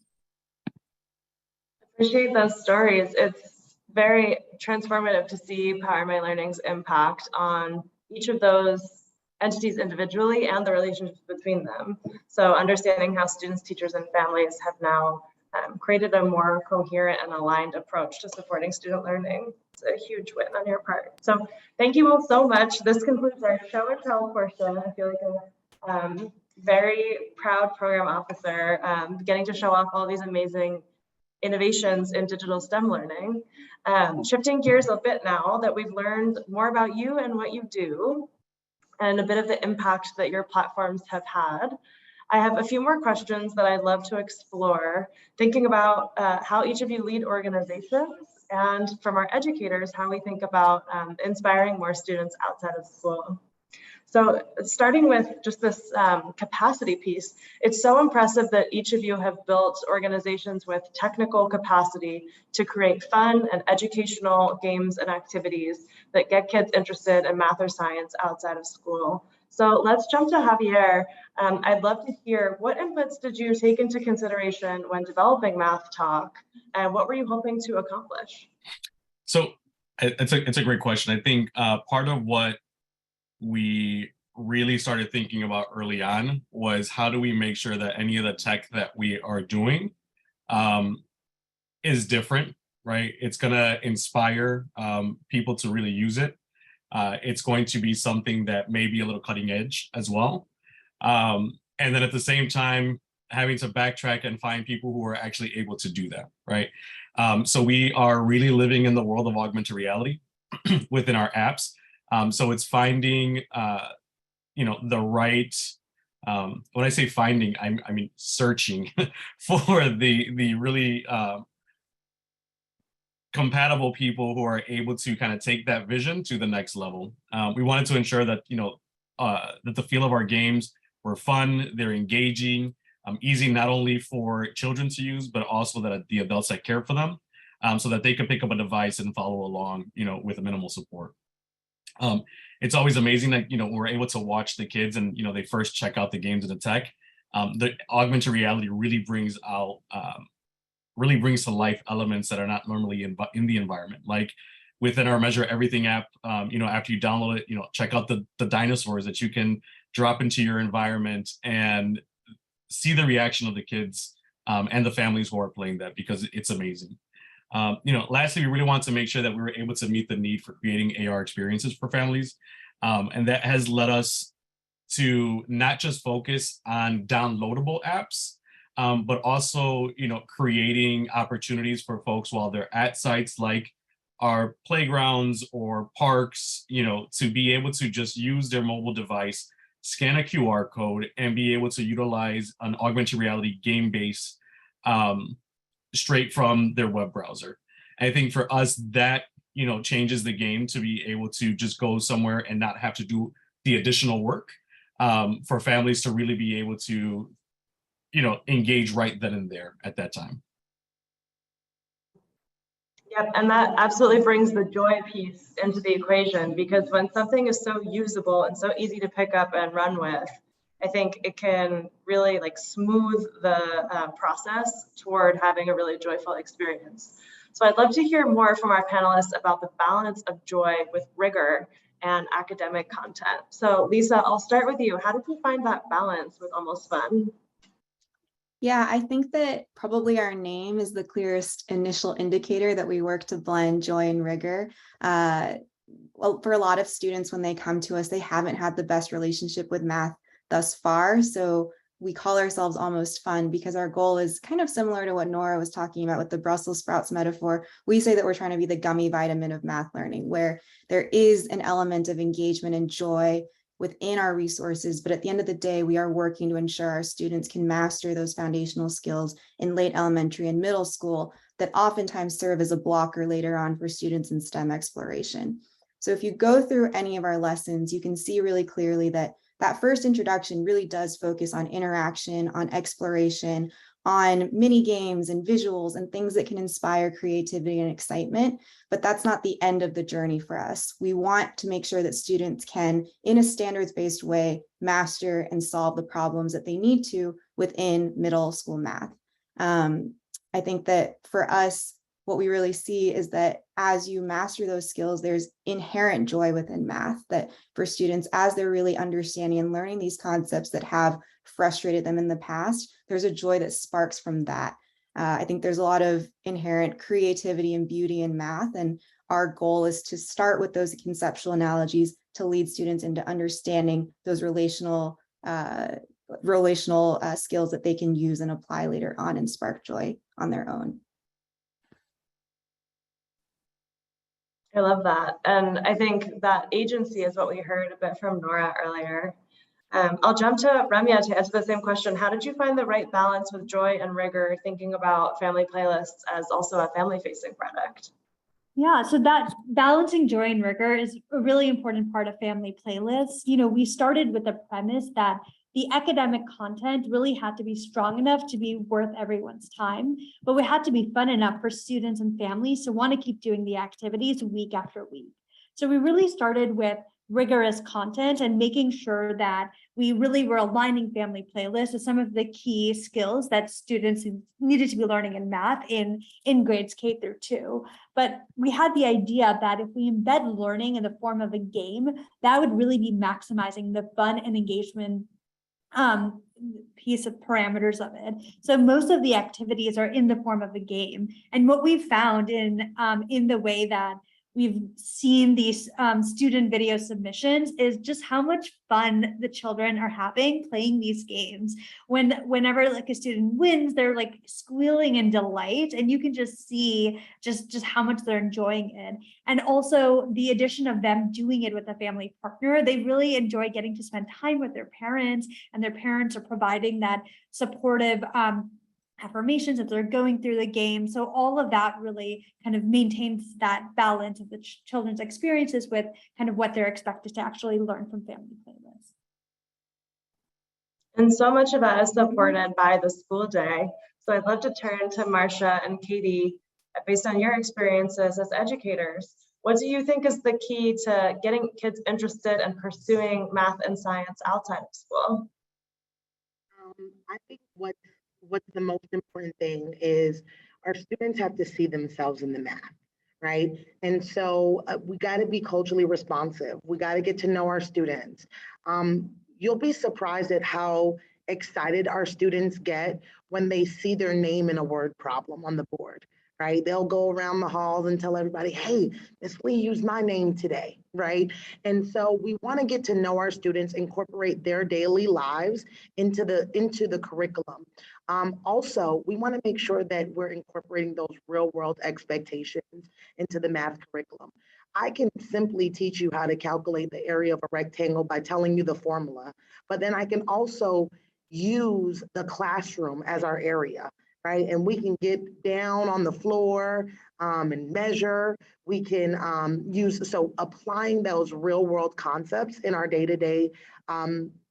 Appreciate those stories. It's very transformative to see PowerMyLearning's impact on each of those entities individually and the relationships between them. So understanding how students, teachers, and families have now created a more coherent and aligned approach to supporting student learning. It's a huge win on your part. So thank you all so much. This concludes our show and tell portion. I feel like a very proud program officer getting to show off all these amazing innovations in digital STEM learning. Shifting gears a bit now that we've learned more about you and what you do and a bit of the impact that your platforms have had, I have a few more questions that I'd love to explore, thinking about how each of you lead organizations, and from our educators, how we think about inspiring more students outside of school. So starting with just this capacity piece, it's so impressive that each of you have built organizations with technical capacity to create fun and educational games and activities that get kids interested in math or science outside of school. So let's jump to Javier. I'd love to hear, what inputs did you take into consideration when developing MathTalk, and what were you hoping to accomplish? So it's a great question. I think part of what we really started thinking about early on was, how do we make sure that any of the tech that we are doing is different, right? It's gonna inspire people to really use it. It's going to be something that may be a little cutting edge as well. And then at the same time, having to backtrack and find people who are actually able to do that, right? So we are really living in the world of augmented reality within our apps. So it's finding, the right, when I say finding, I mean searching for the really compatible people who are able to kind of take that vision to the next level. We wanted to ensure that, that the feel of our games were fun, they're engaging, easy not only for children to use, but also that the adults that care for them, so that they could pick up a device and follow along, with minimal support. It's always amazing that, we're able to watch the kids and, they first check out the games and the tech. The augmented reality really brings out, really brings to life elements that are not normally in the environment. Like within our Measure Everything app, after you download it, check out the dinosaurs that you can drop into your environment and see the reaction of the kids and the families who are playing that, because it's amazing. Lastly, we really want to make sure that we were able to meet the need for creating AR experiences for families. And that has led us to not just focus on downloadable apps, but also, creating opportunities for folks while they're at sites like our playgrounds or parks, to be able to just use their mobile device, scan a QR code, and be able to utilize an augmented reality game base straight from their web browser. I think for us, that, changes the game to be able to just go somewhere and not have to do the additional work, for families to really be able to, engage right then and there at that time. Yep, and that absolutely brings the joy piece into the equation, because when something is so usable and so easy to pick up and run with, I think it can really smooth the process toward having a really joyful experience. So I'd love to hear more from our panelists about the balance of joy with rigor and academic content. So Lisa, I'll start with you. How did you find that balance with Almost Fun? Yeah, I think that probably our name is the clearest initial indicator that we work to blend joy and rigor. Well, for a lot of students, when they come to us, they haven't had the best relationship with math thus far. So we call ourselves Almost Fun because our goal is kind of similar to what Norah was talking about with the Brussels sprouts metaphor. We say that we're trying to be the gummy vitamin of math learning, where there is an element of engagement and joy within our resources, but at the end of the day, we are working to ensure our students can master those foundational skills in late elementary and middle school that oftentimes serve as a blocker later on for students in STEM exploration. So if you go through any of our lessons, you can see really clearly that that first introduction really does focus on interaction, on exploration, on mini games and visuals and things that can inspire creativity and excitement, but that's not the end of the journey for us. We want to make sure that students can, in a standards-based way, master and solve the problems that they need to within middle school math. I think that for us, what we really see is that as you master those skills, there's inherent joy within math that for students, as they're really understanding and learning these concepts that have frustrated them in the past, there's a joy that sparks from that. I think there's a lot of inherent creativity and beauty in math, and our goal is to start with those conceptual analogies to lead students into understanding those relational skills that they can use and apply later on and spark joy on their own. I love that. And I think that agency is what we heard a bit from Norah earlier. I'll jump to Ramya to answer the same question. How did you find the right balance with joy and rigor, thinking about family playlists as also a family-facing product? Yeah, so that balancing joy and rigor is a really important part of family playlists. You know, we started with the premise that the academic content really had to be strong enough to be worth everyone's time, but we had to be fun enough for students and families to want to keep doing the activities week after week. So we really started with rigorous content and making sure that we really were aligning family playlists with some of the key skills that students needed to be learning in math in grades K through 2. But we had the idea that if we embed learning in the form of a game, that would really be maximizing the fun and engagement piece of parameters of it. So most of the activities are in the form of a game. And what we've found in the way that we've seen these student video submissions is just how much fun the children are having playing these games. Whenever like a student wins, they're like squealing in delight, and you can just see just how much they're enjoying it. And also the addition of them doing it with a family partner, they really enjoy getting to spend time with their parents, and their parents are providing that supportive affirmations as they're going through the game. So all of that really kind of maintains that balance of the children's experiences with kind of what they're expected to actually learn from family playlists. And so much of that is supported by the school day. So I'd love to turn to Marsha and Katie, based on your experiences as educators. What do you think is the key to getting kids interested in pursuing math and science outside of school? I think what's the most important thing is our students have to see themselves in the math, right? And so we got to be culturally responsive. We got to get to know our students. You'll be surprised at how excited our students get when they see their name in a word problem on the board, right? They'll go around the halls and tell everybody, hey, Miss Lee used my name today, right? And so we want to get to know our students, incorporate their daily lives into the curriculum. Also, we want to make sure that we're incorporating those real world expectations into the math curriculum. I can simply teach you how to calculate the area of a rectangle by telling you the formula, but then I can also use the classroom as our area, right? And we can get down on the floor and measure. We can so applying those real world concepts in our day-to-day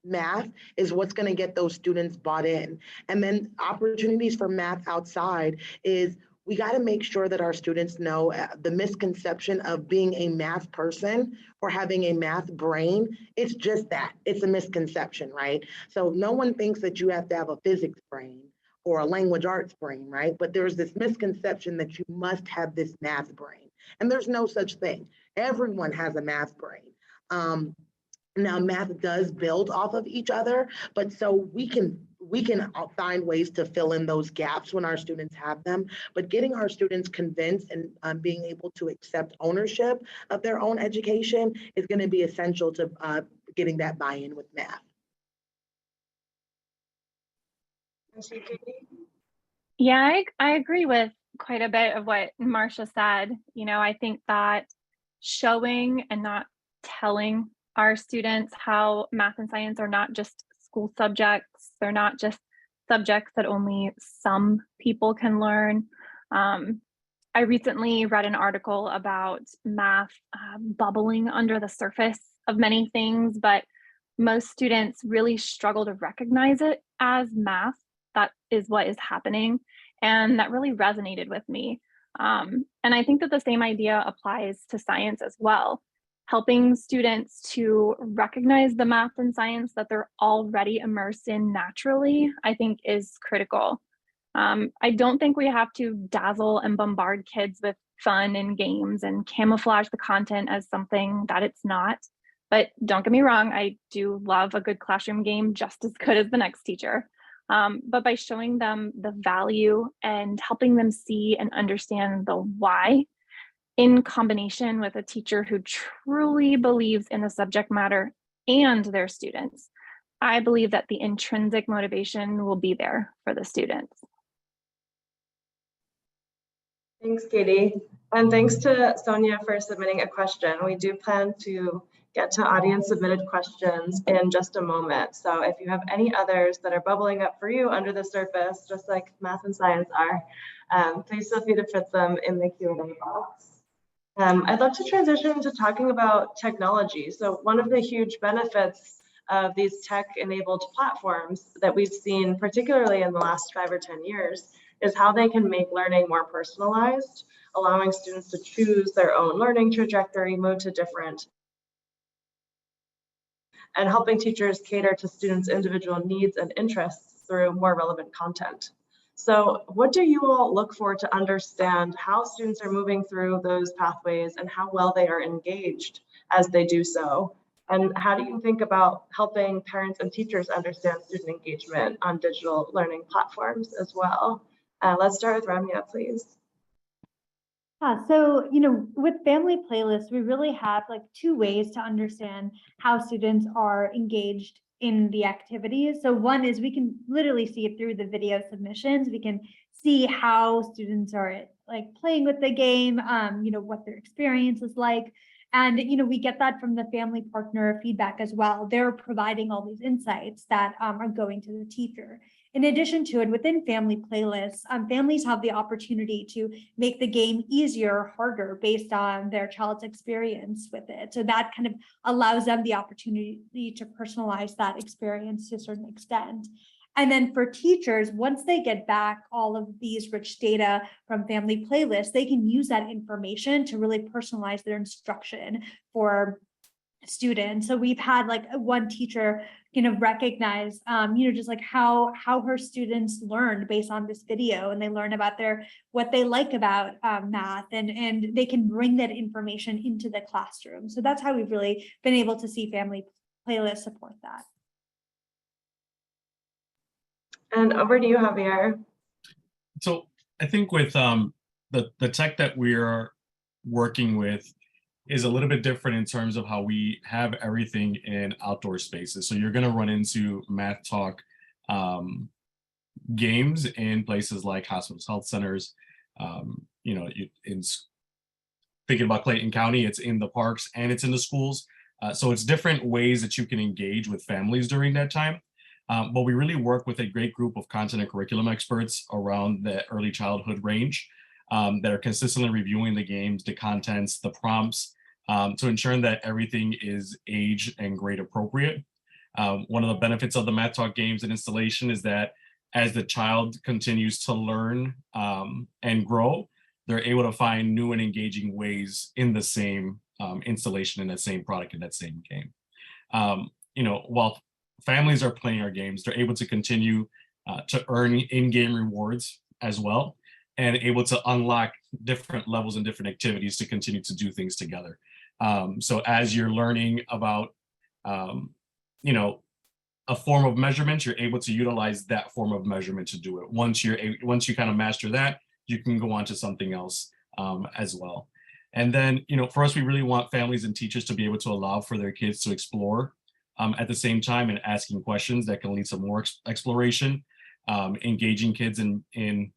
math is what's going to get those students bought in. And then opportunities for math outside is we got to make sure that our students know the misconception of being a math person or having a math brain. It's just that. It's a misconception, right? So no one thinks that you have to have a physics brain or a language arts brain, right? But there's this misconception that you must have this math brain. And there's no such thing. Everyone has a math brain. Now, math does build off of each other, but so we can find ways to fill in those gaps when our students have them, but getting our students convinced and being able to accept ownership of their own education is going to be essential to getting that buy-in with math. Yeah, I agree with quite a bit of what Marsha said. You know, I think that showing and not telling our students how math and science are not just school subjects. They're not just subjects that only some people can learn. I recently read an article about math bubbling under the surface of many things, but most students really struggle to recognize it as math. That is what is happening. And that really resonated with me. And I think that the same idea applies to science as well. Helping students to recognize the math and science that they're already immersed in naturally, I think is critical. I don't think we have to dazzle and bombard kids with fun and games and camouflage the content as something that it's not. But don't get me wrong, I do love a good classroom game just as good as the next teacher. But by showing them the value and helping them see and understand the why, in combination with a teacher who truly believes in the subject matter and their students, I believe that the intrinsic motivation will be there for the students. Thanks, Katie. And thanks to Sonia for submitting a question. We do plan to get to audience submitted questions in just a moment. So if you have any others that are bubbling up for you under the surface, just like math and science are, please feel free to put them in the Q&A box. I'd love to transition to talking about technology. So one of the huge benefits of these tech-enabled platforms that we've seen, particularly in the last 5 or 10 years, is how they can make learning more personalized, allowing students to choose their own learning trajectory, move to different, and helping teachers cater to students' individual needs and interests through more relevant content. So what do you all look for to understand how students are moving through those pathways and how well they are engaged as they do so? And how do you think about helping parents and teachers understand student engagement on digital learning platforms as well? Let's start with Ramya, please. So, with family playlists, we really have like 2 ways to understand how students are engaged in the activities. So one is we can literally see it through the video submissions. We can see how students are like playing with the game, what their experience is like. And, we get that from the family partner feedback as well. They're providing all these insights that are going to the teacher. In addition to it, within family playlists, families have the opportunity to make the game easier or harder based on their child's experience with it. So that kind of allows them the opportunity to personalize that experience to a certain extent. And then for teachers, once they get back all of these rich data from family playlists, they can use that information to really personalize their instruction for students. So we've had like one teacher recognize, just like how her students learned based on this video, and they learn about what they like about math, and they can bring that information into the classroom. So that's how we've really been able to see family playlists support that. And over to you, Javier. So I think with the tech that we're working with is a little bit different in terms of how we have everything in outdoor spaces. So you're going to run into MathTalk games in places like hospitals, health centers. In thinking about Clayton County, it's in the parks and it's in the schools. So it's different ways that you can engage with families during that time. But we really work with a great group of content and curriculum experts around the early childhood range that are consistently reviewing the games, the contents, the prompts, to ensure that everything is age and grade appropriate. One of the benefits of the MathTalk games and installation is that as the child continues to learn and grow, they're able to find new and engaging ways in the same installation, in that same product, in that same game. While families are playing our games, they're able to continue to earn in-game rewards as well, and able to unlock different levels and different activities to continue to do things together. So as you're learning about, a form of measurement, you're able to utilize that form of measurement to do it. Once you kind of master that, you can go on to something else as well. And then, for us, we really want families and teachers to be able to allow for their kids to explore at the same time, and asking questions that can lead to more exploration, engaging kids in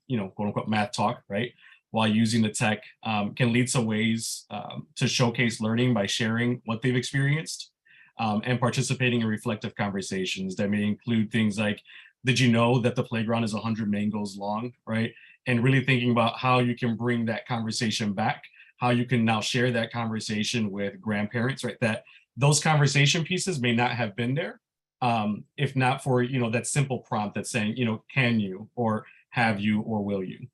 quote unquote math talk, right? While using the tech can lead to ways to showcase learning by sharing what they've experienced and participating in reflective conversations that may include things like, did you know that the playground is 100 mangoes long, right? And really thinking about how you can bring that conversation back, how you can now share that conversation with grandparents, right? That those conversation pieces may not have been there if not for, that simple prompt that's saying, can you, or have you, or will you?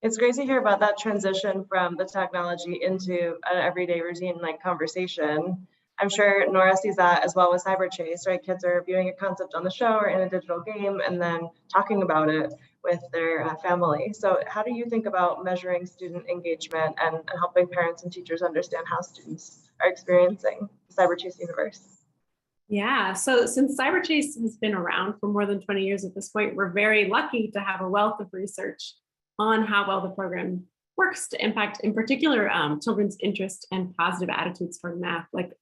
It's great to hear about that transition from the technology into an everyday routine like conversation. I'm sure Norah sees that as well with Cyber Chase, right? Kids are viewing a concept on the show or in a digital game and then talking about it with their family. So how do you think about measuring student engagement and helping parents and teachers understand how students are experiencing the Cyber Chase universe? Yeah, so since Cyber Chase has been around for more than 20 years at this point, we're very lucky to have a wealth of research on how well the program works to impact, in particular, children's interest and positive attitudes toward math. Like,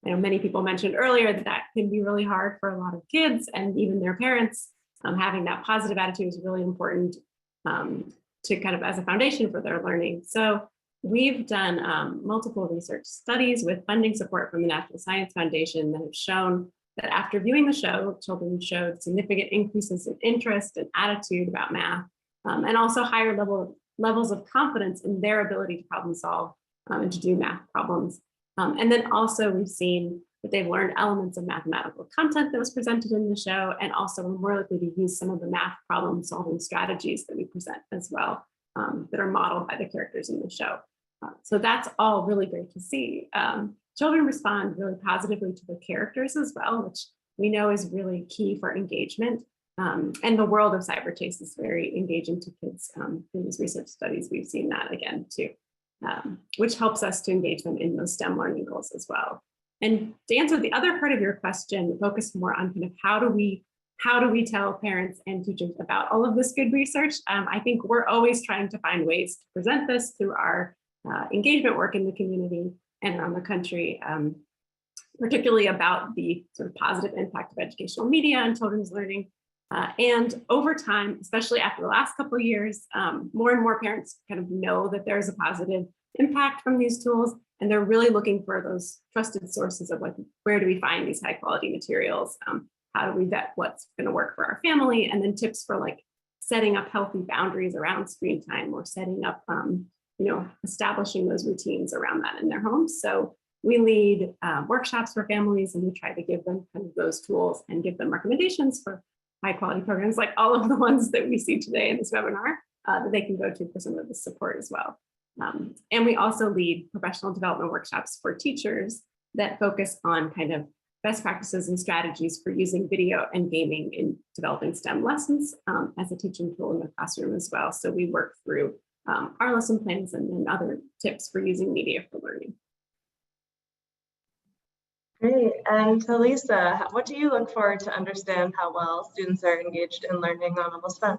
I know many people mentioned earlier that can be really hard for a lot of kids and even their parents. Having that positive attitude is really important to kind of as a foundation for their learning. So we've done multiple research studies with funding support from the National Science Foundation that have shown that after viewing the show, children showed significant increases in interest and attitude about math, and also higher levels of confidence in their ability to problem solve and to do math problems. And then also we've seen that they've learned elements of mathematical content that was presented in the show, and also are more likely to use some of the math problem solving strategies that we present as well, that are modeled by the characters in the show. So that's all really great to see. Children respond really positively to the characters as well, which we know is really key for engagement. And the world of Cyber Chase is very engaging to kids. In these research studies, we've seen that again too, which helps us to engage them in those STEM learning goals as well. And to answer the other part of your question, focus more on kind of how do we tell parents and teachers about all of this good research? I think we're always trying to find ways to present this through our engagement work in the community and around the country, particularly about the sort of positive impact of educational media on children's learning. And over time, especially after the last couple of years, more and more parents kind of know that there's a positive impact from these tools, and they're really looking for those trusted sources of like, where do we find these high quality materials? How do we vet what's going to work for our family? And then tips for like setting up healthy boundaries around screen time, or setting up, establishing those routines around that in their homes. So we lead workshops for families, and we try to give them kind of those tools and give them recommendations for high quality programs like all of the ones that we see today in this webinar that they can go to for some of the support as well. And we also lead professional development workshops for teachers that focus on kind of best practices and strategies for using video and gaming in developing STEM lessons as a teaching tool in the classroom as well. So we work through our lesson plans and then other tips for using media for learning. Great. And to Lisa, what do you look for to understand how well students are engaged in learning on almost STEM?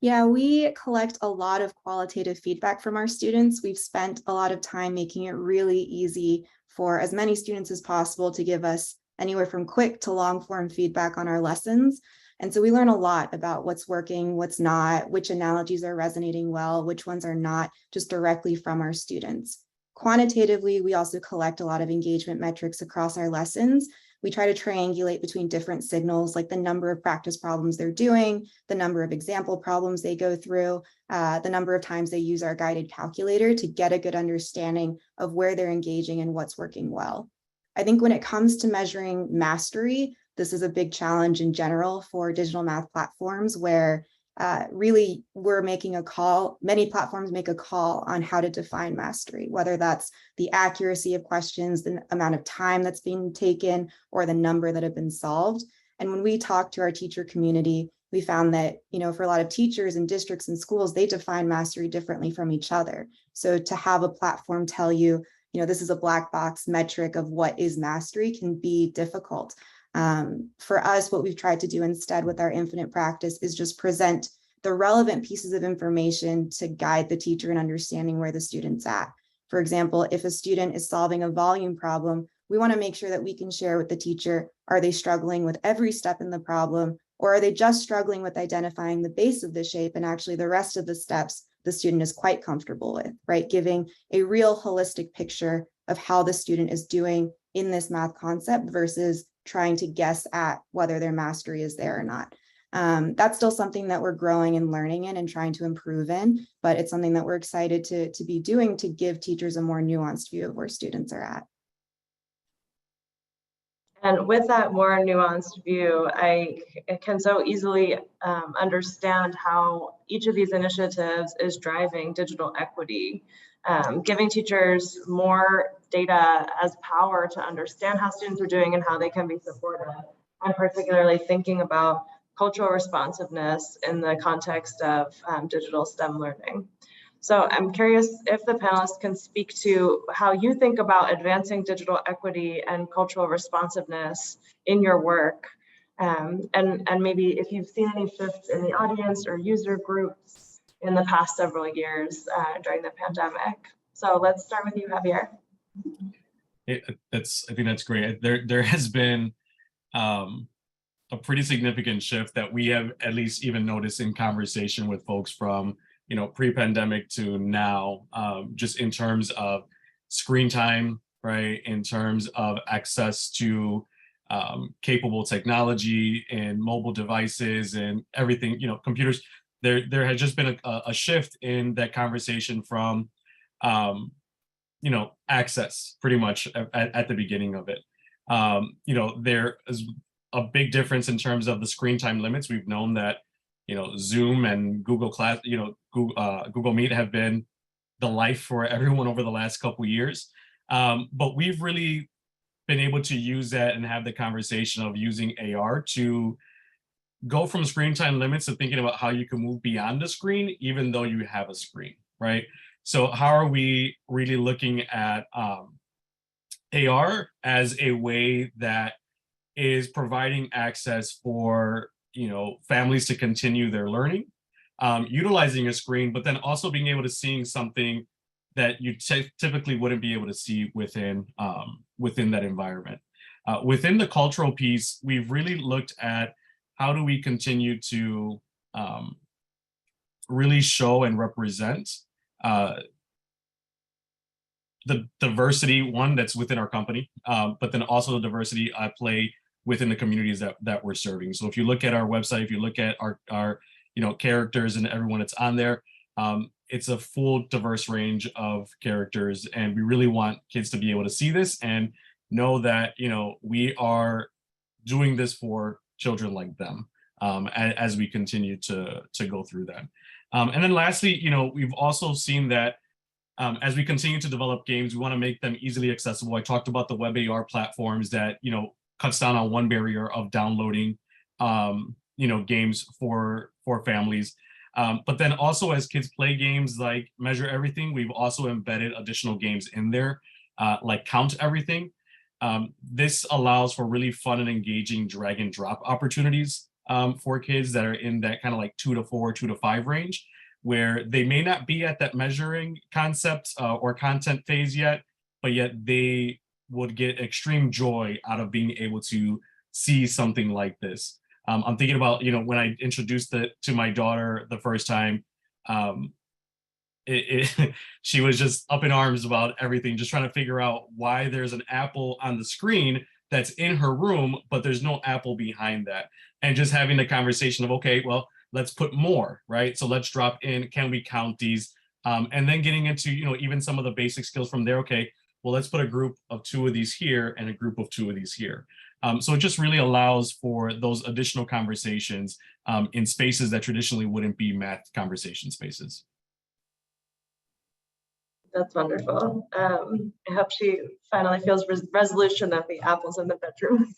Yeah, we collect a lot of qualitative feedback from our students. We've spent a lot of time making it really easy for as many students as possible to give us anywhere from quick to long form feedback on our lessons. And so we learn a lot about what's working, what's not, which analogies are resonating well, which ones are not, just directly from our students. Quantitatively, we also collect a lot of engagement metrics across our lessons. We try to triangulate between different signals, like the number of practice problems they're doing, the number of example problems they go through, the number of times they use our guided calculator to get a good understanding of where they're engaging and what's working well. I think when it comes to measuring mastery, this is a big challenge in general for digital math platforms, where really we're making a call. Many platforms make a call on how to define mastery, whether that's the accuracy of questions, the amount of time that's being taken, or the number that have been solved. And when we talk to our teacher community, we found that, for a lot of teachers and districts and schools, they define mastery differently from each other. So to have a platform tell you, this is a black box metric of what is mastery can be difficult. For us, what we've tried to do instead with our infinite practice is just present the relevant pieces of information to guide the teacher in understanding where the student's at. For example, if a student is solving a volume problem, we want to make sure that we can share with the teacher, are they struggling with every step in the problem, or are they just struggling with identifying the base of the shape, and actually the rest of the steps the student is quite comfortable with, right? Giving a real holistic picture of how the student is doing in this math concept versus trying to guess at whether their mastery is there or not. That's still something that we're growing and learning in and trying to improve in, but it's something that we're excited to be doing to give teachers a more nuanced view of where students are at. And with that more nuanced view, I can so easily understand how each of these initiatives is driving digital equity, giving teachers more data as power to understand how students are doing and how they can be supported. I'm particularly thinking about cultural responsiveness in the context of digital STEM learning. So I'm curious if the panelists can speak to how you think about advancing digital equity and cultural responsiveness in your work. And maybe if you've seen any shifts in the audience or user groups in the past several years during the pandemic. So let's start with you, Javier. I think that's great. There has been a pretty significant shift that we have at least even noticed in conversation with folks from pre-pandemic to now, just in terms of screen time, right? In terms of access to capable technology and mobile devices and everything, computers. There has just been a shift in that conversation from access pretty much at the beginning of it. There is a big difference in terms of the screen time limits. We've known that Zoom and Google Class, Google Meet have been the life for everyone over the last couple of years. But we've really been able to use that and have the conversation of using AR to go from screen time limits to thinking about how you can move beyond the screen, even though you have a screen, right? So how are we really looking at AR as a way that is providing access for families to continue their learning, utilizing a screen, but then also being able to see something that you typically wouldn't be able to see within that environment. Within the cultural piece, we've really looked at how do we continue to really show and represent the diversity, one, that's within our company, but then also the diversity at play within the communities that we're serving. So if you look at our website, if you look at our characters and everyone that's on there, it's a full diverse range of characters, and we really want kids to be able to see this and know that we are doing this for children like them as we continue to go through that. And then lastly, we've also seen that as we continue to develop games, we want to make them easily accessible. I talked about the web AR platforms that cuts down on one barrier of downloading games for families. But then also as kids play games like Measure Everything, we've also embedded additional games in there, like Count Everything. This allows for really fun and engaging drag and drop opportunities for kids that are in that kind of like 2 to 4, 2 to 5 range, where they may not be at that measuring concept or content phase yet, but yet they would get extreme joy out of being able to see something like this. I'm thinking about, when I introduced it to my daughter the first time, she was just up in arms about everything, just trying to figure out why there's an apple on the screen that's in her room, but there's no apple behind that. And just having the conversation of, okay, well, let's put more, right? So let's drop in, can we count these? And then getting into, even some of the basic skills from there. Okay, well, let's put a group of 2 of these here and a group of 2 of these here. So it just really allows for those additional conversations in spaces that traditionally wouldn't be math conversation spaces. That's wonderful. I hope she finally feels resolution of the apples in the bedroom.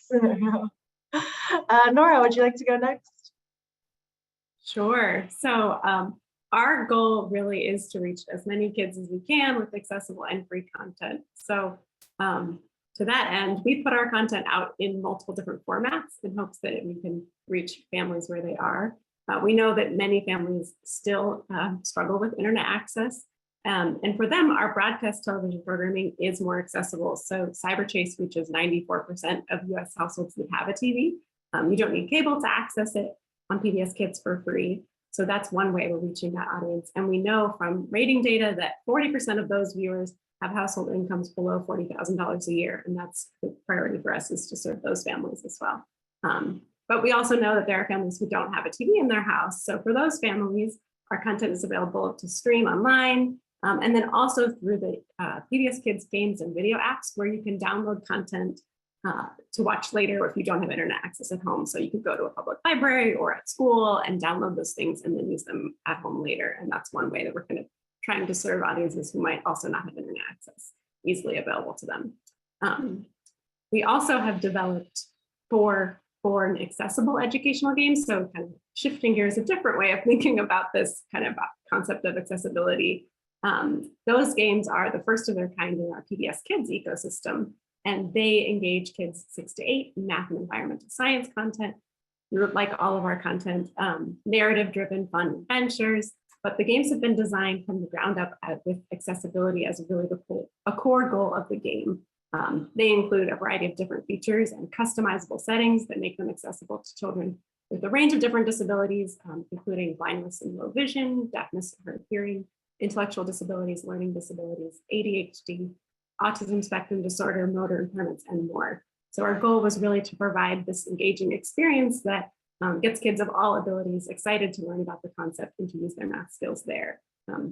Norah, would you like to go next? Sure. So our goal really is to reach as many kids as we can with accessible and free content. So to that end, we put our content out in multiple different formats in hopes that we can reach families where they are. We know that many families still struggle with internet access. And for them, our broadcast television programming is more accessible. So Cyber Chase reaches 94% of US households that have a TV. You don't need cable to access it on PBS Kids for free. So that's one way we're reaching that audience. And we know from rating data that 40% of those viewers have household incomes below $40,000 a year. And that's the priority for us, is to serve those families as well. But we also know that there are families who don't have a TV in their house. So for those families, our content is available to stream online, and then also through the PBS Kids games and video apps, where you can download content to watch later if you don't have internet access at home. So you can go to a public library or at school and download those things and then use them at home later. And that's one way that we're kind of trying to serve audiences who might also not have internet access. easily available to them. We also have developed four accessible educational games. So kind of shifting gears, a different way of thinking about this kind of concept of accessibility. Those games are the first of their kind in our PBS Kids ecosystem, and they engage kids 6 to 8 in math and environmental science content. Like all of our content, narrative-driven fun adventures, but the games have been designed from the ground up with accessibility as really a core goal of the game. They include a variety of different features and customizable settings that make them accessible to children with a range of different disabilities, including blindness and low vision, deafness and hard of hearing, intellectual disabilities, learning disabilities, ADHD, autism spectrum disorder, motor impairments, and more. So our goal was really to provide this engaging experience that gets kids of all abilities excited to learn about the concept and to use their math skills there.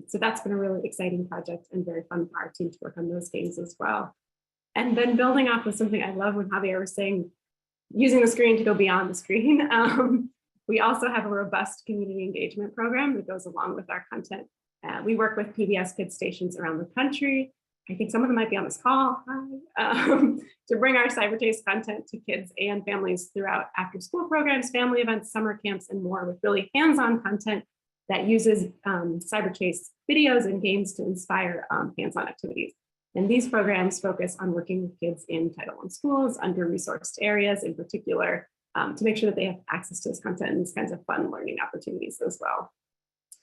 So that's been a really exciting project and very fun for our team to work on those games as well. And then building off of something I love when Javier was saying, using the screen to go beyond the screen. We also have a robust community engagement program that goes along with our content. We work with PBS Kids stations around the country. I think some of them might be on this call, to bring our CyberChase content to kids and families throughout after-school programs, family events, summer camps, and more, with really hands-on content that uses CyberChase videos and games to inspire hands-on activities. And these programs focus on working with kids in Title I schools, under-resourced areas in particular, to make sure that they have access to this content and these kinds of fun learning opportunities as well.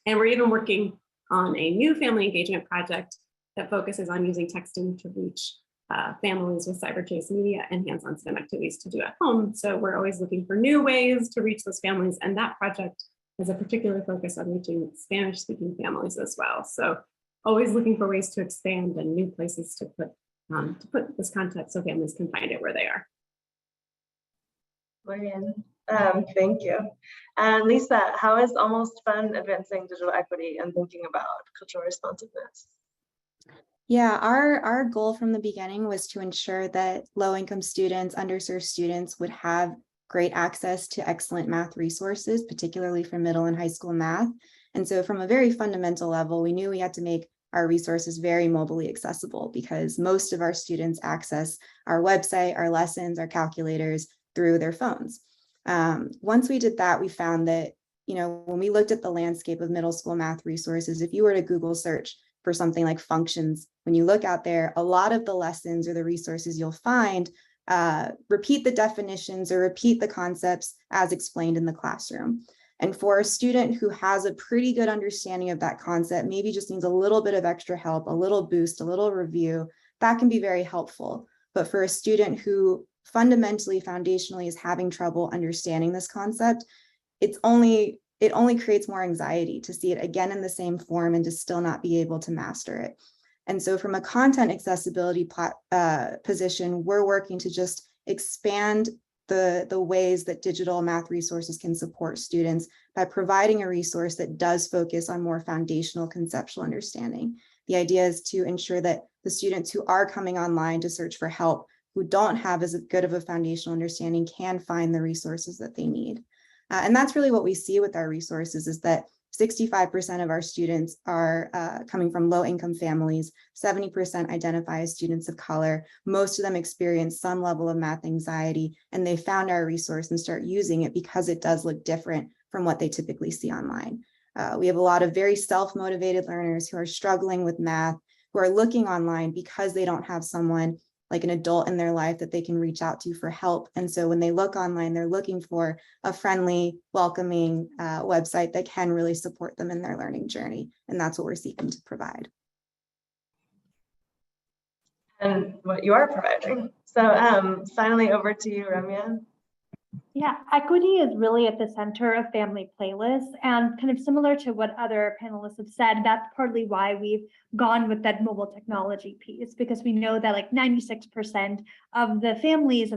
And we're even working on a new family engagement project that focuses on using texting to reach families with CyberChase media and hands-on STEM activities to do at home. So we're always looking for new ways to reach those families, and that project has a particular focus on reaching Spanish-speaking families as well. So always looking for ways to expand and new places to put this content so families can find it where they are. Brilliant. Thank you. And Lisa, how is Almost Fun advancing digital equity and thinking about cultural responsiveness? Yeah, our goal from the beginning was to ensure that low-income students, underserved students would have great access to excellent math resources, particularly for middle and high school math. And so from a very fundamental level, we knew we had to make our resources very mobilely accessible, because most of our students access our website, our lessons, our calculators through their phones. Once we did that, we found that, when we looked at the landscape of middle school math resources, if you were to Google search for something like functions, when you look out there, a lot of the lessons or the resources you'll find repeat the definitions or repeat the concepts as explained in the classroom. And for a student who has a pretty good understanding of that concept, maybe just needs a little bit of extra help, a little boost, a little review, that can be very helpful. But for a student who fundamentally, foundationally is having trouble understanding this concept, it only creates more anxiety to see it again in the same form and to still not be able to master it. And so from a content accessibility position, we're working to just expand the ways that digital math resources can support students by providing a resource that does focus on more foundational conceptual understanding. The idea is to ensure that the students who are coming online to search for help, who don't have as good of a foundational understanding, can find the resources that they need. And that's really what we see with our resources, is that 65% of our students are coming from low-income families, 70% identify as students of color. Most of them experience some level of math anxiety, and they found our resource and start using it because it does look different from what they typically see online. We have a lot of very self-motivated learners who are struggling with math, who are looking online because they don't have someone like an adult in their life that they can reach out to for help. And so when they look online, they're looking for a friendly, welcoming website that can really support them in their learning journey. And that's what we're seeking to provide. And what you are providing. So finally, over to you, Ramya. Yeah, equity is really at the center of family playlists, and kind of similar to what other panelists have said, that's partly why we've gone with that mobile technology piece, because we know that like 96% of the families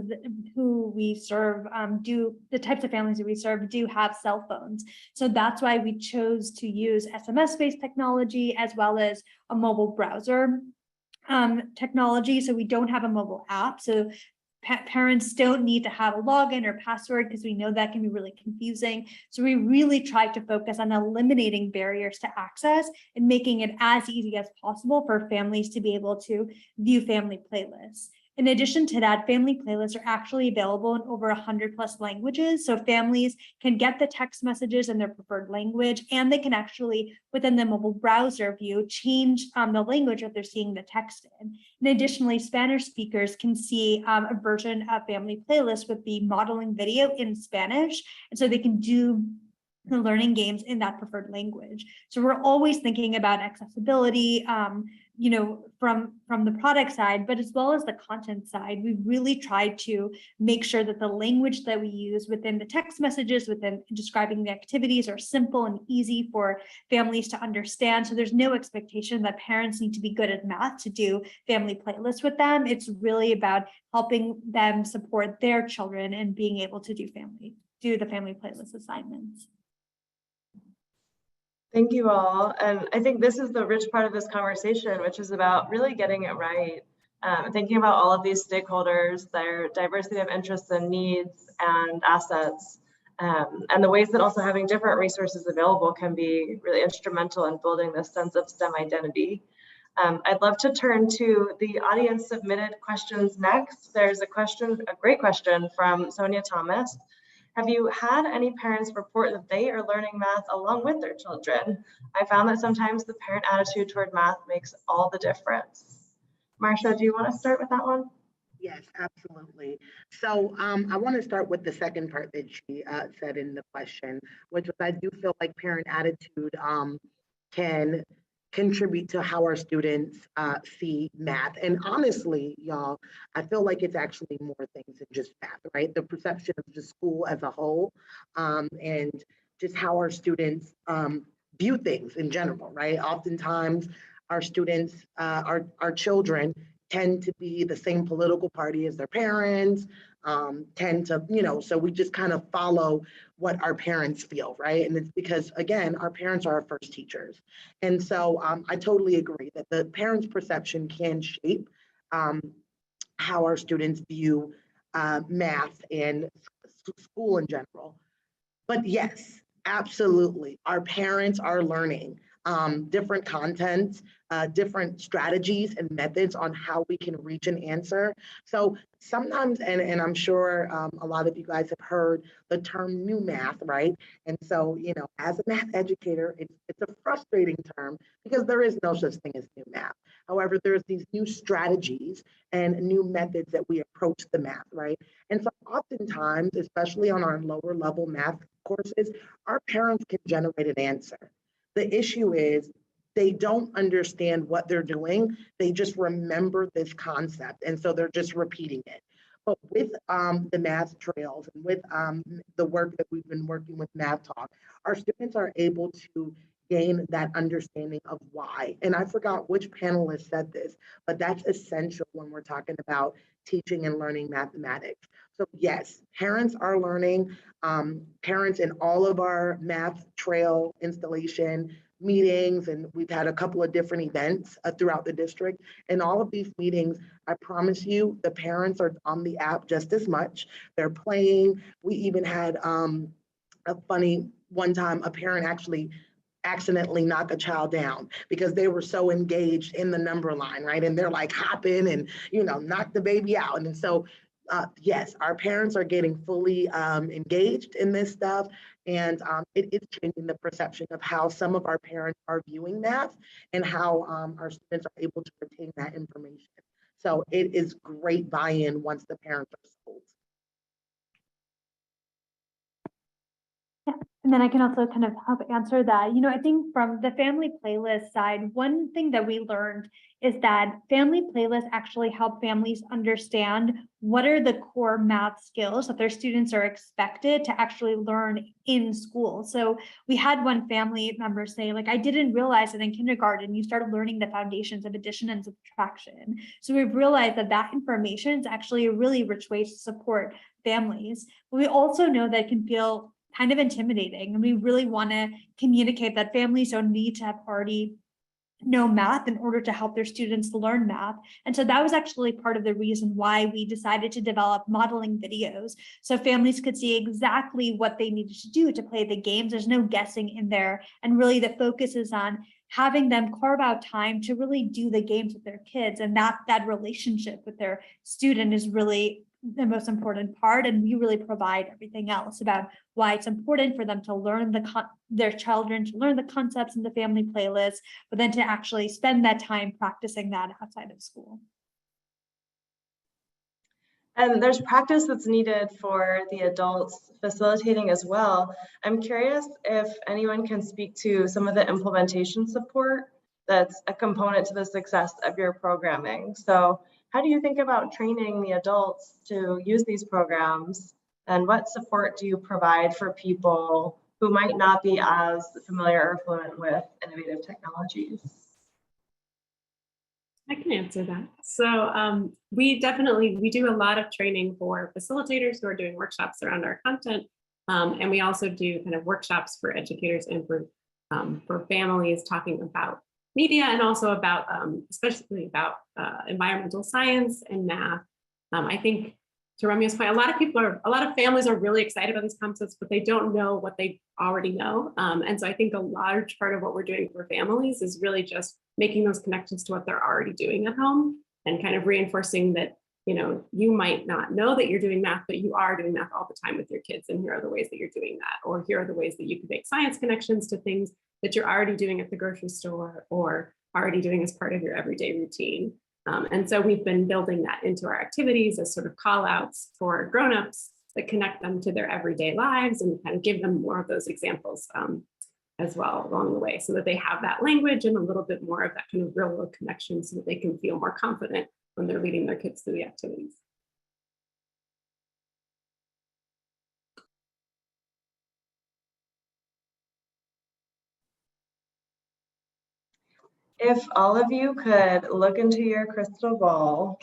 who we serve the types of families that we serve do have cell phones. So that's why we chose to use SMS-based technology as well as a mobile browser technology. So we don't have a mobile app. So parents don't need to have a login or password because we know that can be really confusing. So we really try to focus on eliminating barriers to access and making it as easy as possible for families to be able to view family playlists. In addition to that, family playlists are actually available in over 100+ languages. So families can get the text messages in their preferred language, and they can actually, within the mobile browser view, change the language that they're seeing the text in. And additionally, Spanish speakers can see a version of family playlists with the modeling video in Spanish. And so they can do the learning games in that preferred language. So we're always thinking about accessibility, from the product side, but as well as the content side. We've really tried to make sure that the language that we use within the text messages, within describing the activities, are simple and easy for families to understand. So there's no expectation that parents need to be good at math to do family playlists with them. It's really about helping them support their children and being able to do the family playlist assignments. Thank you all. And I think this is the rich part of this conversation, which is about really getting it right. Thinking about all of these stakeholders, their diversity of interests and needs and assets, and the ways that also having different resources available can be really instrumental in building this sense of STEM identity. I'd love to turn to the audience submitted questions next. There's a great question from Sonia Thomas. Have you had any parents report that they are learning math along with their children? I found that sometimes the parent attitude toward math makes all the difference. Marsha, do you want to start with that one? Yes, absolutely. So I want to start with the second part that she said in the question, which was, I do feel like parent attitude can contribute to how our students see math. And honestly, y'all, I feel like it's actually more things than just math, right? The perception of the school as a whole, and just how our students view things in general, right? Oftentimes, our students, our children tend to be the same political party as their parents, tend to, so we just kind of follow what our parents feel, right? And it's because, again, our parents are our first teachers. And so I totally agree that the parents' perception can shape how our students view math and school in general. But yes, absolutely, our parents are learning different contents, different strategies and methods on how we can reach an answer. So sometimes, and I'm sure a lot of you guys have heard the term new math, right? And so, as a math educator, it's a frustrating term because there is no such thing as new math. However, there's these new strategies and new methods that we approach the math, right? And so oftentimes, especially on our lower level math courses, our parents can generate an answer. The issue is they don't understand what they're doing. They just remember this concept. And so they're just repeating it. But with the math trails and with the work that we've been working with MathTalk, our students are able to gain that understanding of why. And I forgot which panelist said this, but that's essential when we're talking about teaching and learning mathematics. So yes, parents are learning. Parents in all of our math trail installation meetings, and we've had a couple of different events throughout the district. In all of these meetings, I promise you, the parents are on the app just as much. They're playing. We even had a funny one time, a parent actually accidentally knock a child down because they were so engaged in the number line, right? And they're like hopping and, knock the baby out. And so, yes, our parents are getting fully engaged in this stuff. And it is changing the perception of how some of our parents are viewing math and how our students are able to retain that information. So it is great buy-in once the parents are sold. And then I can also kind of help answer that. I think from the family playlist side, one thing that we learned is that family playlists actually help families understand what are the core math skills that their students are expected to actually learn in school. So we had one family member say, I didn't realize that in kindergarten, you started learning the foundations of addition and subtraction. So we've realized that information is actually a really rich way to support families. But we also know that it can feel kind of intimidating. And we really want to communicate that families don't need to have already know math in order to help their students learn math. And so that was actually part of the reason why we decided to develop modeling videos, so families could see exactly what they needed to do to play the games. There's no guessing in there. And really the focus is on having them carve out time to really do the games with their kids. And that relationship with their student is really the most important part. And we really provide everything else about why it's important for them to learn their children to learn the concepts in the family playlist, but then to actually spend that time practicing that outside of school. And there's practice that's needed for the adults facilitating as well. I'm curious if anyone can speak to some of the implementation support that's a component to the success of your programming. So how do you think about training the adults to use these programs? And what support do you provide for people who might not be as familiar or fluent with innovative technologies? I can answer that. So we do a lot of training for facilitators who are doing workshops around our content. And we also do kind of workshops for educators and for families talking about media, and also about, especially about environmental science and math. I think, to Ramya's point, a lot of families are really excited about these concepts, but they don't know what they already know. And so I think a large part of what we're doing for families is really just making those connections to what they're already doing at home, and kind of reinforcing that, you might not know that you're doing math, but you are doing math all the time with your kids. And here are the ways that you're doing that. Or here are the ways that you can make science connections to things that you're already doing at the grocery store or already doing as part of your everyday routine. And so we've been building that into our activities as sort of call outs for grownups that connect them to their everyday lives, and kind of give them more of those examples as well along the way, so that they have that language and a little bit more of that kind of real world connection, so that they can feel more confident when they're leading their kids through the activities. If all of you could look into your crystal ball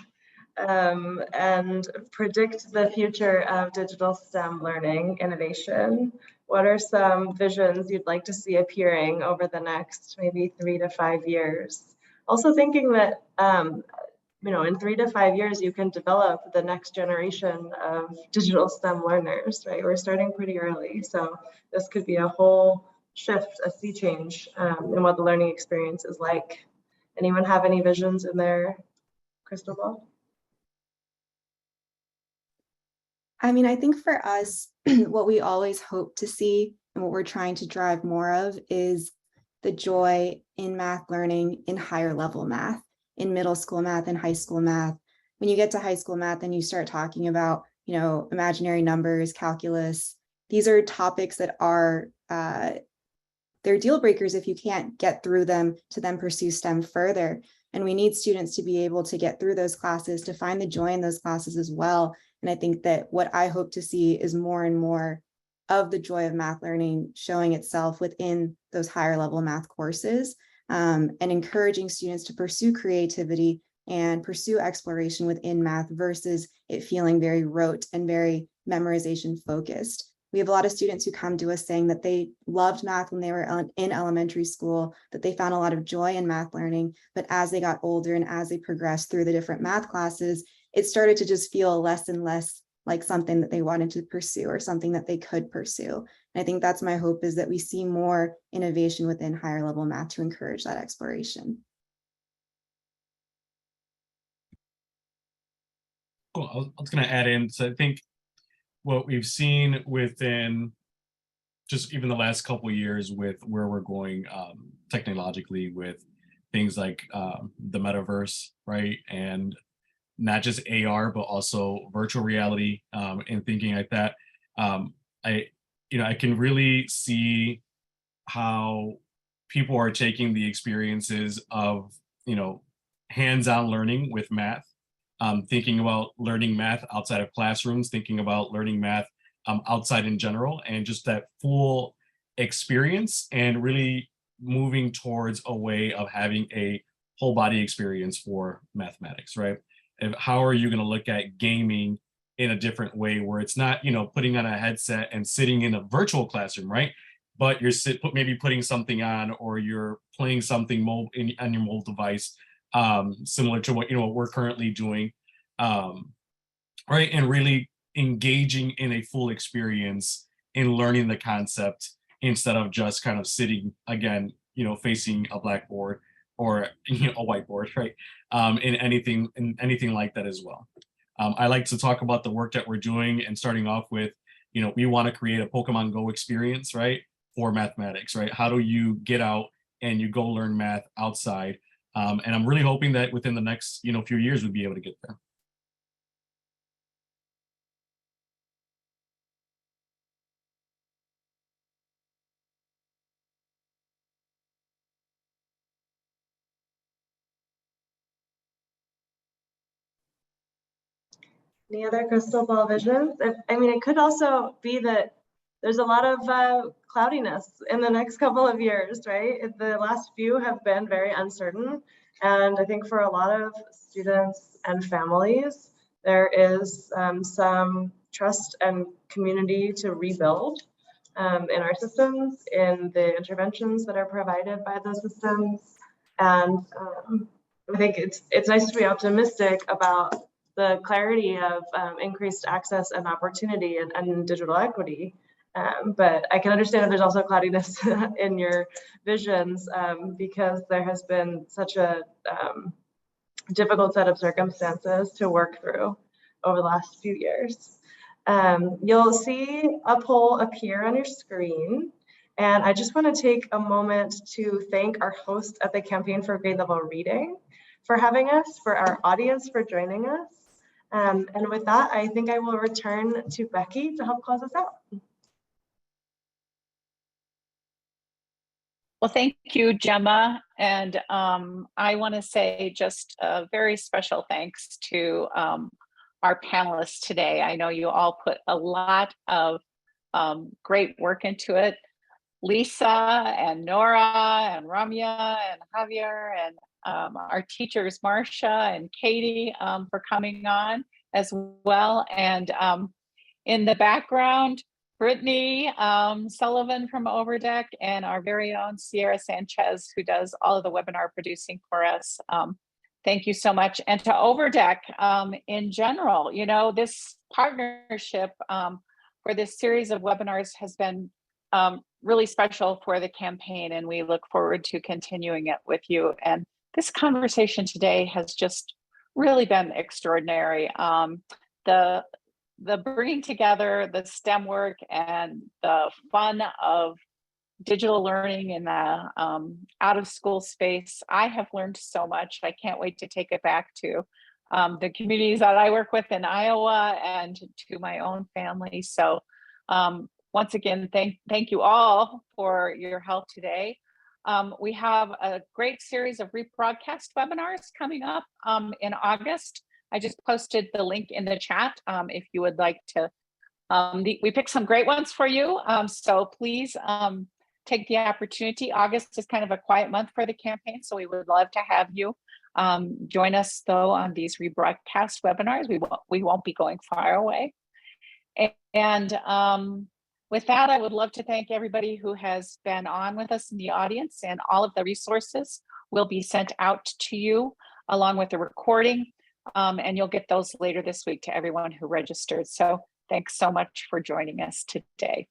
and predict the future of digital STEM learning innovation, what are some visions you'd like to see appearing over the next maybe 3 to 5 years? Also thinking that, in 3 to 5 years, you can develop the next generation of digital STEM learners, right? We're starting pretty early. So this could be a whole shift, a sea change in what the learning experience is like. Anyone have any visions in their crystal ball? I mean, I think for us, what we always hope to see and what we're trying to drive more of is the joy in math learning, in higher level math, in middle school math and high school math. When you get to high school math and you start talking about, imaginary numbers, calculus, these are topics that are, they're deal breakers if you can't get through them to then pursue STEM further. And we need students to be able to get through those classes, to find the joy in those classes as well. And I think that what I hope to see is more and more of the joy of math learning showing itself within those higher level math courses, and encouraging students to pursue creativity and pursue exploration within math versus it feeling very rote and very memorization focused. We have a lot of students who come to us saying that they loved math when they were in elementary school, that they found a lot of joy in math learning, but as they got older and as they progressed through the different math classes, it started to just feel less and less like something that they wanted to pursue or something that they could pursue. And I think that's my hope, is that we see more innovation within higher level math to encourage that exploration. Cool. I was going to add in, so I think what we've seen within just even the last couple of years with where we're going technologically with things like the metaverse, right? And not just AR, but also virtual reality and thinking like that. I can really see how people are taking the experiences of, hands-on learning with math, thinking about learning math outside of classrooms, thinking about learning math outside in general, and just that full experience, and really moving towards a way of having a whole body experience for mathematics, right? And how are you going to look at gaming in a different way, where it's not, putting on a headset and sitting in a virtual classroom, right? but you're maybe putting something on, or you're playing something on your mobile device, similar to what what we're currently doing, right? And really engaging in a full experience in learning the concept instead of just kind of sitting again, facing a blackboard or a whiteboard, right? In anything like that as well. I like to talk about the work that we're doing, and starting off with, we want to create a Pokemon Go experience, right, for mathematics, right? How do you get out and you go learn math outside? And I'm really hoping that within the next, few years, we'll be able to get there. Any other crystal ball visions? It could also be that there's a lot of cloudiness in the next couple of years, right? The last few have been very uncertain. And I think for a lot of students and families, there is some trust and community to rebuild in our systems, in the interventions that are provided by those systems. And I think it's nice to be optimistic about the clarity of increased access and opportunity and digital equity. But I can understand if there's also cloudiness in your visions, because there has been such a difficult set of circumstances to work through over the last few years. You'll see a poll appear on your screen. And I just want to take a moment to thank our host at the Campaign for Grade Level Reading for having us, for our audience for joining us. And with that, I think I will return to Becky to help close us out. Well, thank you, Gemma. And I want to say just a very special thanks to our panelists today. I know you all put a lot of great work into it. Lisa and Norah and Ramya and Javier and our teachers, Marsha and Katie, for coming on as well. And in the background, Brittany Sullivan from Overdeck, and our very own Sierra Sanchez, who does all of the webinar producing for us. Thank you so much. And to Overdeck in general, this partnership for this series of webinars has been really special for the campaign, and we look forward to continuing it with you. And this conversation today has just really been extraordinary. The bringing together the STEM work and the fun of digital learning in the out of school space. I have learned so much. I can't wait to take it back to the communities that I work with in Iowa and to my own family. So once again, thank you all for your help today. We have a great series of rebroadcast webinars coming up in August. I just posted the link in the chat if you would like to. We picked some great ones for you, so please take the opportunity. August is kind of a quiet month for the campaign, so we would love to have you join us though on these rebroadcast webinars. We won't be going far away. And with that, I would love to thank everybody who has been on with us in the audience, and all of the resources will be sent out to you along with the recording. And you'll get those later this week to everyone who registered. So thanks so much for joining us today.